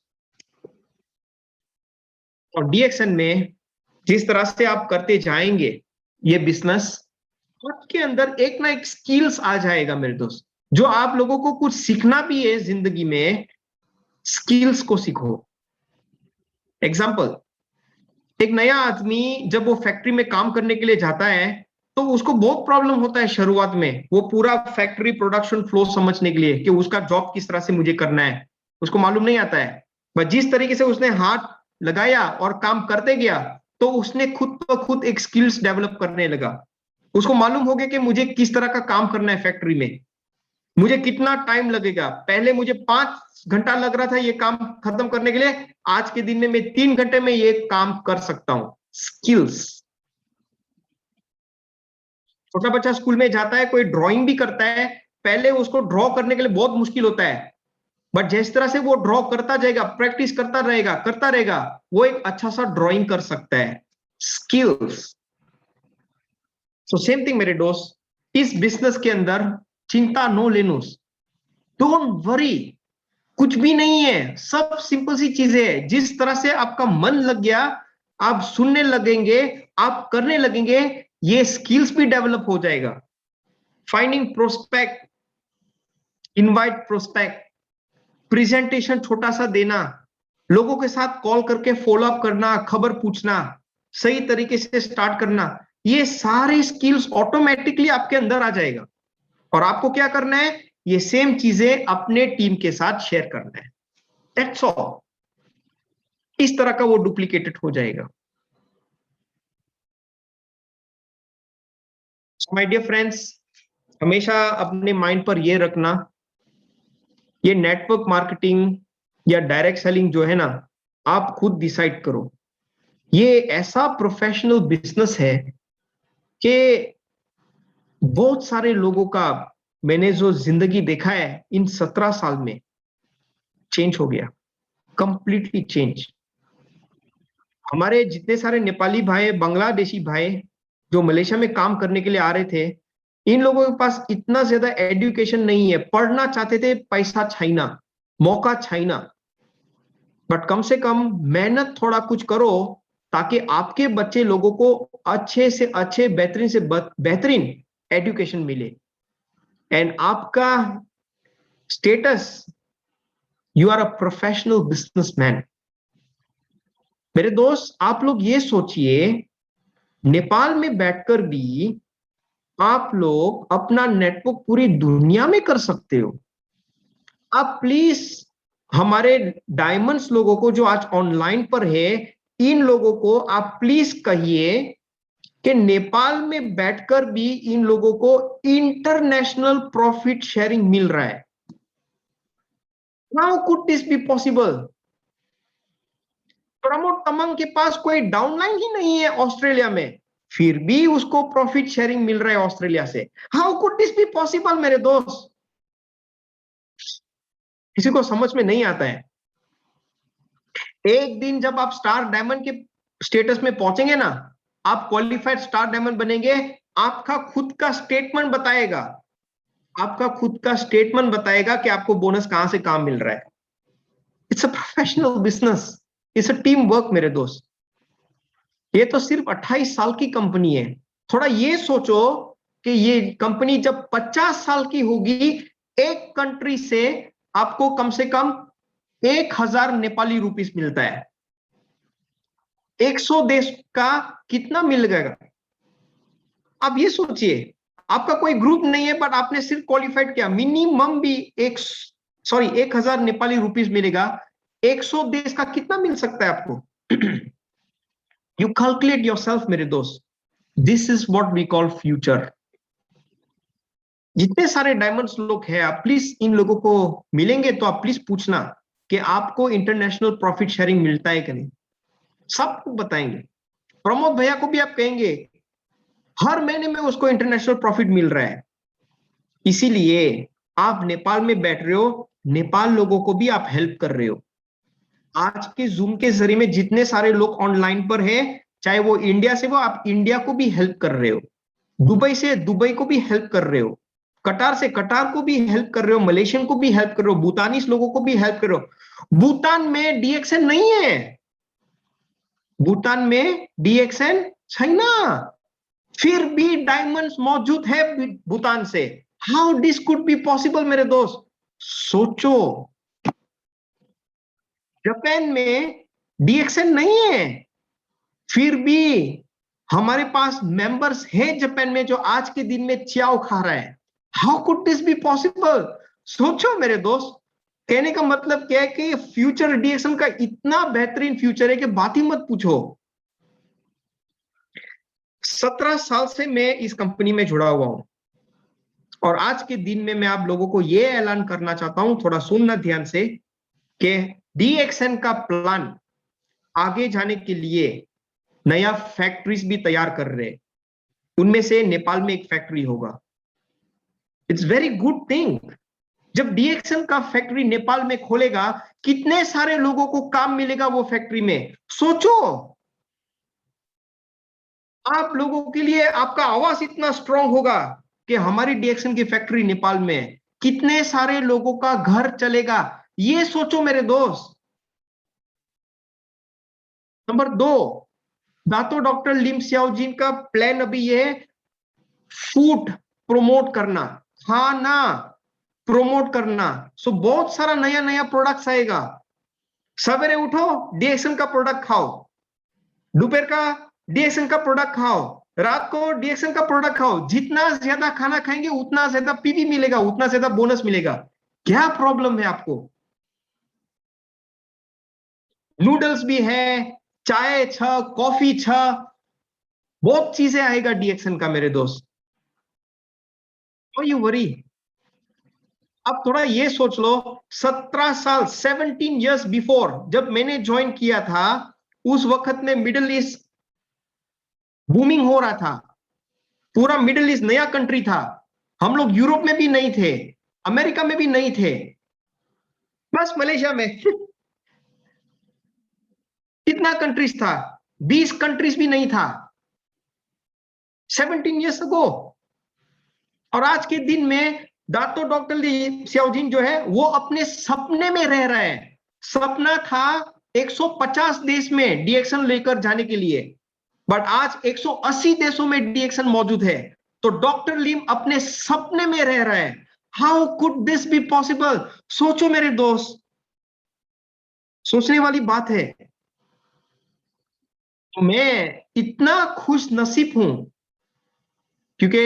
और डीएक्सएन में जिस तरह से आप करते जाएंगे ये बिजनेस, आपके अंदर एक ना एक स्किल्स आ जाएगा मेरे दोस्त। जो आप लोगों को कुछ सीखना भी है जिंदगी में, स्किल्स को सीखो। एग्जाम्पल, एक नया आदमी जब वो फैक्ट्री में काम करने के लिए जाता है, तो उसको बहुत प्रॉब्लम होता है शुरुआत में, वो पूरा फैक्ट्री प्रोडक्शन फ्लो समझने के लिए कि उसका जॉब किस तरह से मुझे करना है, उसको मालूम नहीं आता है। बस जिस तरीके से उसने हाथ लगाया और काम करते गया, तो उसने खुद ब खुद एक स्किल्स डेवलप करने लगा। उसको मालूम हो गया कि मुझे किस तरह का काम करना है फैक्ट्री में, मुझे कितना टाइम लगेगा। पहले मुझे 5 घंटा लग रहा था ये काम खत्म करने के लिए, आज के दिन में मैं 3 घंटे में ये काम कर सकता हूं। स्किल्स। छोटा बच्चा स्कूल में जाता है, कोई ड्राइंग भी करता है, पहले उसको ड्रॉ करने के लिए बहुत मुश्किल होता है, बट जिस तरह से वो ड्रॉ करता जाएगा, प्रैक्टिस करता रहेगा, वो एक अच्छा सा ड्राइंग कर सकता है। स्किल्स। सो सेम थिंग मेरे दोस्त, इस बिजनेस के अंदर चिंता नो लेनुस, डोंट वरी, कुछ भी नहीं है, सब सिंपल सी चीजें है। जिस तरह से आपका मन लग गया, आप सुनने लगेंगे, आप करने लगेंगे, ये स्किल्स भी डेवलप हो जाएगा। Finding prospect, invite prospect, presentation छोटा सा देना, लोगों के साथ कॉल करके फॉलो अप करना, खबर पूछना, सही तरीके से स्टार्ट करना, ये सारे स्किल्स ऑटोमेटिकली आपके अंदर आ जाएगा। और आपको क्या करना है, ये सेम चीजें अपने टीम के साथ शेयर करना है। That's all. इस तरह का वो डुप्लीकेटेड हो जाएगा। माय डियर फ्रेंड्स, हमेशा अपने माइंड पर ये रखना, ये नेटवर्क मार्केटिंग या डायरेक्ट सेलिंग जो है ना, आप खुद डिसाइड करो। ये ऐसा प्रोफेशनल बिजनेस है कि बहुत सारे लोगों का मैंने जो जिंदगी देखा है इन 17 साल में, चेंज हो गया, कंप्लीटली चेंज। हमारे जितने सारे नेपाली भाई, बांग्लादेशी भाई जो मलेशिया में काम करने के लिए आ रहे थे, इन लोगों के पास इतना ज्यादा एजुकेशन नहीं है, पढ़ना चाहते थे, पैसा छाइना, मौका छाइना, बट कम से कम मेहनत थोड़ा कुछ करो ताकि आपके बच्चे लोगों को अच्छे से अच्छे, बेहतरीन से बेहतरीन एजुकेशन मिले एंड आपका status, you are a professional businessman. मेरे दोस्त, आप लोग ये सोचिए, नेपाल में बैठकर भी आप लोग अपना नेटवर्क पूरी दुनिया में कर सकते हो। आप प्लीज हमारे डायमंड्स लोगों को जो आज ऑनलाइन पर है, इन लोगों को आप प्लीज कहिए कि नेपाल में बैठकर भी इन लोगों को इंटरनेशनल प्रॉफिट शेयरिंग मिल रहा है। How could this be possible? Pramod Tamang के पास कोई डाउनलाइन ही नहीं है ऑस्ट्रेलिया में, फिर भी उसको प्रॉफिट शेयरिंग मिल रहा है ऑस्ट्रेलिया से। How could this be possible मेरे दोस्त? किसी को समझ में नहीं आता है। एक दिन जब आप स्टार डायमंड के स्टेटस में पहुंचेंगे ना, आप क्वालिफाइड स्टार डायमंड बनेंगे, आपका खुद का स्टेटमेंट बताएगा, आपका खुद का स्टेटमेंट बताएगा कि आपको बोनस कहां से कहां मिल रहा है। It's a professional business, it's a team work मेरे दोस्त। ये तो सिर्फ 28 साल की कंपनी है। थोड़ा ये सोचो कि ये कंपनी जब 50 साल की होगी, एक कंट्री से आपको कम से कम 1000 नेपाली रुपीस मिलता है। 100 देश का कितना मिल गएगा? आप ये सोचिए, आपका कोई ग्रुप नहीं है बट आपने सिर्फ क्वालिफाइड किया, मिनिमम भी 1000 नेपाली रुपीस मिलेगा। 100 देश का कितना मिल सकता है आपको? यू कैलकुलेट योरसेल्फ मेरे दोस्त। This is what we call future. जितने सारे डायमंड्स लोग हैं, आप प्लीज इन लोगों को मिलेंगे तो आप प्लीज पूछना कि आपको इंटरनेशनल प्रॉफिट शेयरिंग मिलता है कि नहीं। सब बताएंगे। प्रमोद भैया को भी आप कहेंगे हर महीने में उसको इंटरनेशनल प्रॉफिट मिल रहा है। इसीलिए आप नेपाल में बैठ रहे हो, नेपाल लोगों को भी आप हेल्प कर रहे हो। आज के जूम के जरिए में जितने सारे लोग ऑनलाइन पर हैं, चाहे वो इंडिया से, वो आप इंडिया को भी हेल्प कर रहे हो, दुबई से दुबई को भी हेल्प कर रहे हो, कटार से कटार को भी हेल्प कर रहे हो, मलेशियन को भी हेल्प कर रहे हो, भूटानीस लोगों को भी हेल्प कर रहे हो। भूटान में डीएक्सएन नहीं है, भूटान में डीएक्सएन चाइना, फिर भी डायमंड्स मौजूद है भूटान से। How this could be possible मेरे दोस्त? सोचो, जापान में डीएक्सएन नहीं है, फिर भी हमारे पास मेंबर्स हैं जापान में जो आज के दिन में चाओ खा रहा है। How could this be possible? सोचो मेरे दोस्त। कहने का मतलब क्या है कि फ्यूचर डीएक्सएन का इतना बेहतरीन फ्यूचर है कि बात ही मत पूछो। 17 साल से मैं इस कंपनी में जुड़ा हुआ हूं और आज के दिन में मैं आप लोगों को यह ऐलान करना चाहता हूं, थोड़ा सुनना ध्यान से, कि डीएक्सएन का प्लान आगे जाने के लिए नया फैक्ट्रीज भी तैयार कर रहे हैं। उनमें से नेपाल में एक फैक्ट्री होगा। It's very good thing. जब डीएक्सएन का फैक्ट्री नेपाल में खोलेगा, कितने सारे लोगों को काम मिलेगा वो फैक्ट्री में। सोचो, आप लोगों के लिए आपका आवाज इतना स्ट्रांग होगा कि हमारी डीएक्सएन की फैक्ट्री नेपाल में है, कितने सारे लोगों का घर चलेगा, ये सोचो मेरे दोस्त। नंबर 2, दातो डॉक्टर लिम सियाओजिन का प्लान अभी ये फूड प्रमोट करना, खाना प्रमोट करना। सो बहुत सारा नया नया प्रोडक्ट्स आएगा। सवेरे उठो डीएक्सन का प्रोडक्ट खाओ, दोपहर का डीएक्सन का प्रोडक्ट खाओ, रात को डीएक्सन का प्रोडक्ट खाओ। जितना ज्यादा खाना खाएंगे उतना ज्यादा पीवी मिलेगा, उतना ज्यादा बोनस मिलेगा। क्या प्रॉब्लम है आपको? नूडल्स भी है, चाय छ, कॉफी छ, बहुत चीजें आएगा डीएक्सन का मेरे दोस्त। You worry. अब थोड़ा ये सोच लो, 17 साल 17 इयर्स बिफोर जब मैंने ज्वाइन किया था, उस वक्त में मिडिल ईस्ट बूमिंग हो रहा था। पूरा मिडिल ईस्ट नया कंट्री था। हम लोग यूरोप में भी नहीं थे, अमेरिका में भी नहीं थे, बस मलेशिया में। कितना कंट्रीज था? 20 कंट्रीज भी नहीं था 17 इयर्स अगो। और आज के दिन में दातो डॉक्टर ली सियाओजिन जो है वो अपने सपने में रह रहा है। सपना था 150 देश में डीएक्सन लेकर जाने के लिए, बट आज 180 देशों में डीएक्सन मौजूद है। तो डॉक्टर लिम अपने सपने में रह रहा है। How could this be possible? सोचो मेरे दोस्त, सोचने वाली बात है। तो मैं इतना खुश नसीब हूं क्योंकि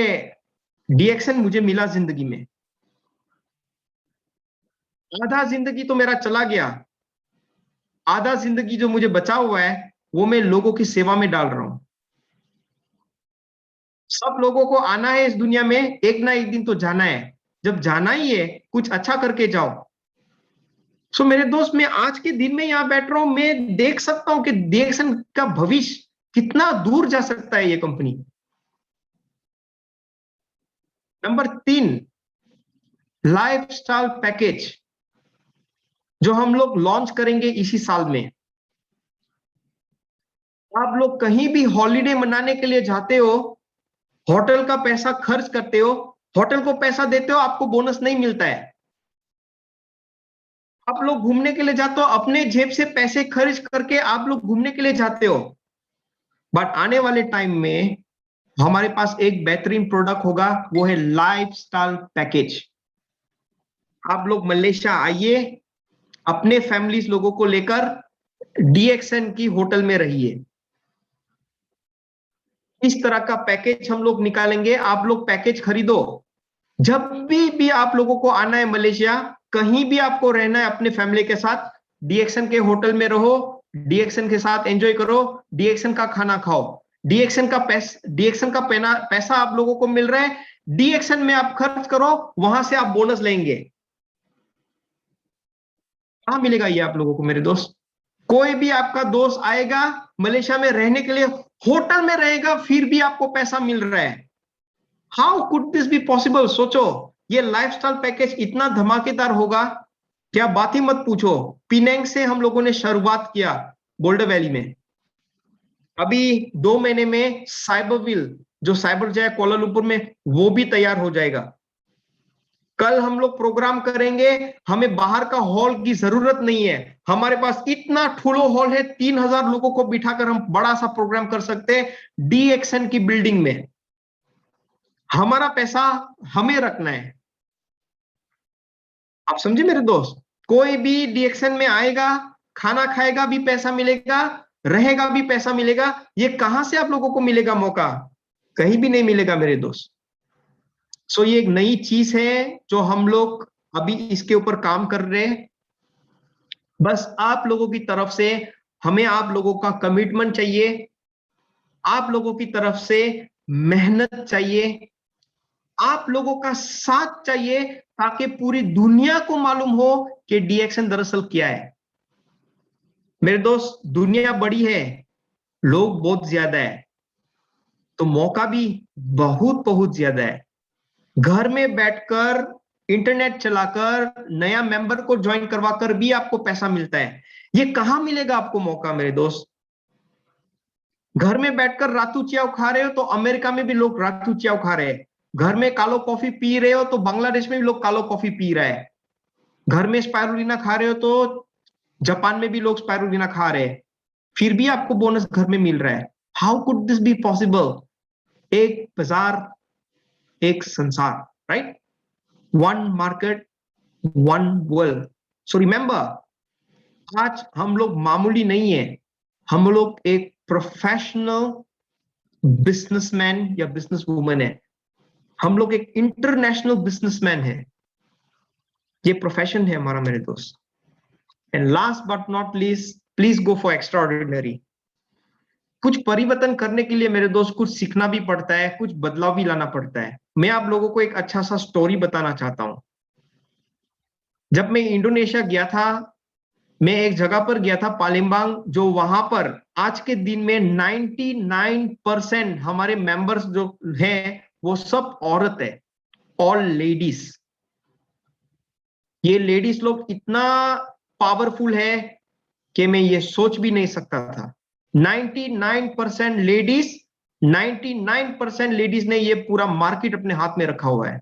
डीएक्सन मुझे मिला जिंदगी में। आधा जिंदगी तो मेरा चला गया, आधा जिंदगी जो मुझे बचा हुआ है वो मैं लोगों की सेवा में डाल रहा हूं। सब लोगों को आना है इस दुनिया में, एक ना एक दिन तो जाना है। जब जाना ही है कुछ अच्छा करके जाओ। सो मेरे दोस्त, मैं आज के दिन में यहां बैठ रहा हूं, मैं देख सकता हूं कि डीएक्सन का भविष्य कितना दूर जा सकता है ये कंपनी। नंबर 3, लाइफस्टाइल पैकेज जो हम लोग लॉन्च करेंगे इसी साल में। आप लोग कहीं भी हॉलिडे मनाने के लिए जाते हो, होटल का पैसा खर्च करते हो, होटल को पैसा देते हो, आपको बोनस नहीं मिलता है। आप लोग घूमने के लिए जाते हो, अपने जेब से पैसे खर्च करके आप लोग घूमने के लिए जाते हो। बट आने वाले टाइम में हमारे पास एक बेहतरीन प्रोडक्ट होगा, वो है लाइफस्टाइल पैकेज। आप लोग मलेशिया आइए, अपने फैमिलीज लोगों को लेकर डीएक्सन की होटल में रहिए। इस तरह का पैकेज हम लोग निकालेंगे। आप लोग पैकेज खरीदो। जब भी आप लोगों को आना है मलेशिया, कहीं भी आपको रहना है अपने फैमिली के साथ, डीएक्सन के होटल में रहो, डीएक्सन के साथ एंजॉय करो, डीएक्सन का खाना खाओ। डीएक्सन का पैसा आप लोगों को मिल रहा है, डीएक्सन में आप खर्च करो, वहां से आप बोनस लेंगे। कहां मिलेगा ये आप लोगों को मेरे दोस्त? कोई भी आपका दोस्त आएगा मलेशिया में रहने के लिए, होटल में रहेगा, फिर भी आपको पैसा मिल रहा है। How could this be possible? सोचो, ये लाइफस्टाइल पैकेज इतना धमाकेदार होगा, क्या बात ही मत पूछो। पिनेंग से हम लोगों ने शुरुआत किया, बोल्डर वैली में। अभी 2 महीने में साइबरविल, जो साइबर जय कोलालंपुर में, वो भी तैयार हो जाएगा। कल हम लोग प्रोग्राम करेंगे, हमें बाहर का हॉल की जरूरत नहीं है। हमारे पास इतना ठुलो हॉल है, 3000 लोगों को बिठाकर हम बड़ा सा प्रोग्राम कर सकते हैं डीएक्सन की बिल्डिंग में। हमारा पैसा हमें रखना है। आप समझे मेरे दोस्त? कोई भी डीएक्सन में आएगा, खाना खाएगा भी पैसा मिलेगा, रहेगा भी पैसा मिलेगा। ये कहां से आप लोगों को मिलेगा मौका? कहीं भी नहीं मिलेगा मेरे दोस्त। सो ये एक नई चीज है जो हम लोग अभी इसके ऊपर काम कर रहे हैं। बस आप लोगों की तरफ से हमें आप लोगों का कमिटमेंट चाहिए, आप लोगों की तरफ से मेहनत चाहिए, आप लोगों का साथ चाहिए, ताकि पूरी दुनिया को मालूम हो कि डीएक्सन दरअसल क्या है। मेरे दोस्त, दुनिया बड़ी है, लोग बहुत ज्यादा है, तो मौका भी बहुत बहुत ज्यादा है। घर में बैठकर इंटरनेट चलाकर नया मेंबर को ज्वाइन करवाकर भी आपको पैसा मिलता है। ये कहां मिलेगा आपको मौका मेरे दोस्त? घर में बैठकर रातू चियाव खा रहे हो तो अमेरिका में भी लोग रातू चियाव खा रहे हैं। घर में कालो कॉफी पी रहे हो तो बांग्लादेश में भी लोग कालो कॉफी पी रहे हैं। घर में स्पायरुलिना खा रहे हो तो जापान में भी लोग स्पायरुलिना खा रहे हैं, फिर भी आपको बोनस घर में मिल रहा है। How could this be possible? एक बाजार, एक संसार, right? One market, one world. So remember, आज हम लोग मामूली नहीं है, हम लोग एक प्रोफेशनल बिजनेसमैन या बिजनेस वुमन है, हम लोग एक इंटरनेशनल बिजनेसमैन है. ये प्रोफेशन है हमारा मेरे दोस्त. And last but not least, please go for extraordinary. कुछ परिवर्तन करने के लिए मेरे दोस्त कुछ सीखना भी पड़ता है, कुछ बदलाव भी लाना पड़ता है. मैं आप लोगों को एक अच्छा सा स्टोरी बताना चाहता हूं. जब मैं इंडोनेशिया गया था, मैं एक जगह पर गया था पालिम्बांग, जो वहां पर आज के दिन में 99% हमारे मेंबर्स जो हैं वो सब औरत है, ऑल लेडीज. ये लेडीज लोग इतना पावरफुल है कि मैं ये सोच भी नहीं सकता था. 99% लेडीज, 99% लेडीज ने ये पूरा मार्केट अपने हाथ में रखा हुआ है.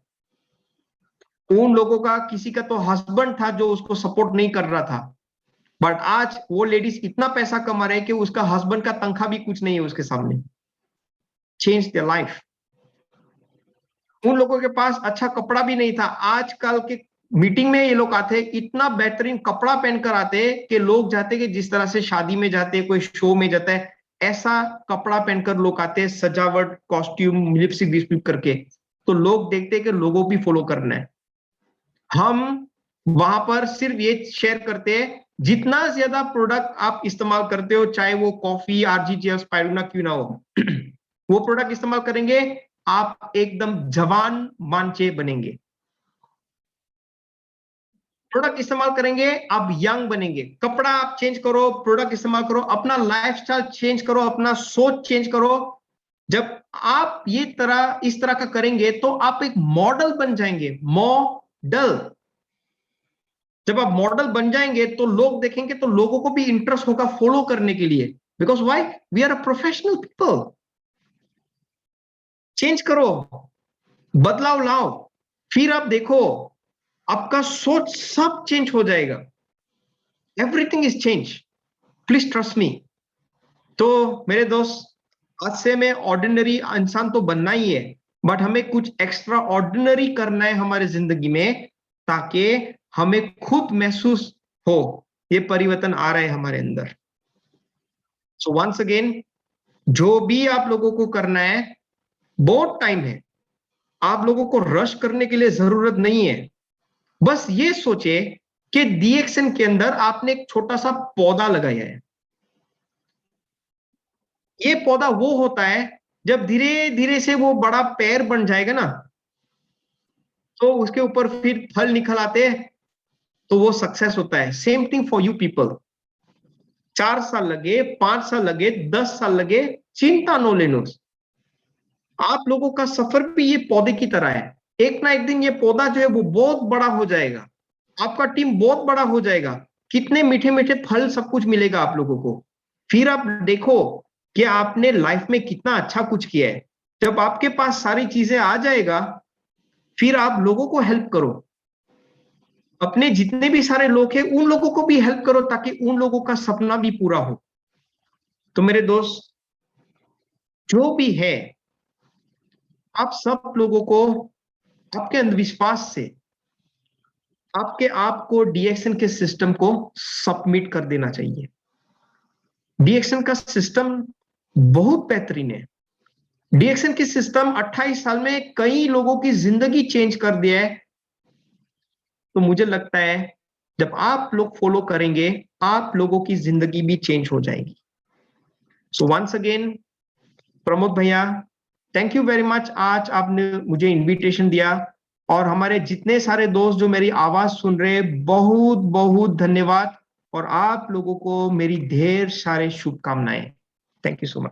उन लोगों का किसी का तो हस्बैंड था जो उसको सपोर्ट नहीं कर रहा था, बट आज वो लेडीज इतना पैसा कमा रहे हैं कि उसका हस्बैंड का तनख्वाह भी कुछ नहीं है उसके सामने. Change their life. उन लोगों के पास अच्छा कपड़ा भी नहीं था. आजकल के मीटिंग में ये लोग आते, इतना बेहतरीन कपड़ा पहनकर आते कि लोग जाते कि जिस तरह से शादी में जाते, कोई शो में जाता है, ऐसा कपड़ा पहनकर लोग आते, सजावट, कॉस्ट्यूम, लिपस्टिक विपस्टिक करके. तो लोग देखते कि लोगों भी फॉलो करना है. हम वहां पर सिर्फ ये शेयर करते हैं, जितना ज्यादा प्रोडक्ट आप इस्तेमाल करते हो, चाहे वो कॉफी, आरजीजी, स्पाइरुलिना क्यों ना हो, वो प्रोडक्ट इस्तेमाल करेंगे, आप एकदम जवान मांचे बनेंगे. प्रोडक्ट इस्तेमाल करेंगे, आप यंग बनेंगे. कपड़ा आप चेंज करो, प्रोडक्ट इस्तेमाल करो, अपना लाइफस्टाइल चेंज करो, अपना सोच चेंज करो. जब आप ये तरह इस तरह का करेंगे तो आप एक मॉडल बन जाएंगे. मॉडल. जब आप मॉडल बन जाएंगे तो लोग देखेंगे, तो लोगों को भी इंटरेस्ट होगा फॉलो करने के लिए. Because why? We are a professional people. Change करो, बदलाव लाओ, फिर आप देखो आपका सोच सब चेंज हो जाएगा. Everything is change. Please trust me. तो मेरे दोस्त, आज से मैं ऑर्डिनरी इंसान तो बनना ही है, बट हमें कुछ एक्स्ट्रा ऑर्डिनरी करना है हमारे जिंदगी में, ताकि हमें खुद महसूस हो ये परिवर्तन आ रहा है हमारे अंदर. सो वंस अगेन, जो भी आप लोगों को करना है, बहुत टाइम है. आप लोगों को रश करने के लिए जरूरत नहीं है. बस ये सोचे कि डीएक्सएन के अंदर आपने एक छोटा सा पौधा लगाया है. ये पौधा वो होता है जब धीरे धीरे से वो बड़ा पेड़ बन जाएगा ना, तो उसके ऊपर फिर फल निकल आते हैं, तो वो सक्सेस होता है. Same thing for you people. 4 साल लगे, 5 साल लगे, 10 साल लगे, चिंता नो लेनो. आप लोगों का सफर भी ये पौधे की तरह है. एक ना एक दिन ये पौधा जो है वो बहुत बड़ा हो जाएगा, आपका टीम बहुत बड़ा हो जाएगा, कितने मीठे मीठे फल सब कुछ मिलेगा आप लोगों को. फिर आप देखो कि आपने लाइफ में कितना अच्छा कुछ किया है. जब आपके पास सारी चीजें आ जाएगा, फिर आप लोगों को हेल्प करो. अपने जितने भी सारे लोग हैं उन लोगों को भी हेल्प करो, ताकि उन लोगों का सपना भी पूरा हो. तो मेरे दोस्त, जो भी है, आप सब लोगों को आपके अंधविश्वास से आपके आप को डीएक्सएन के सिस्टम को सबमिट कर देना चाहिए. डीएक्सएन का सिस्टम बहुत बेहतरीन है. डीएक्सएन की सिस्टम 28 साल में कई लोगों की जिंदगी चेंज कर दिया है. तो मुझे लगता है जब आप लोग फॉलो करेंगे, आप लोगों की जिंदगी भी चेंज हो जाएगी. सो वंस अगेन, प्रमोद भैया, थैंक यू वेरी मच. आज आपने मुझे इनविटेशन दिया, और हमारे जितने सारे दोस्त जो मेरी आवाज सुन रहे हैं, बहुत बहुत धन्यवाद. और आप लोगों को मेरी ढेर सारे शुभकामनाएं. Thank you so much.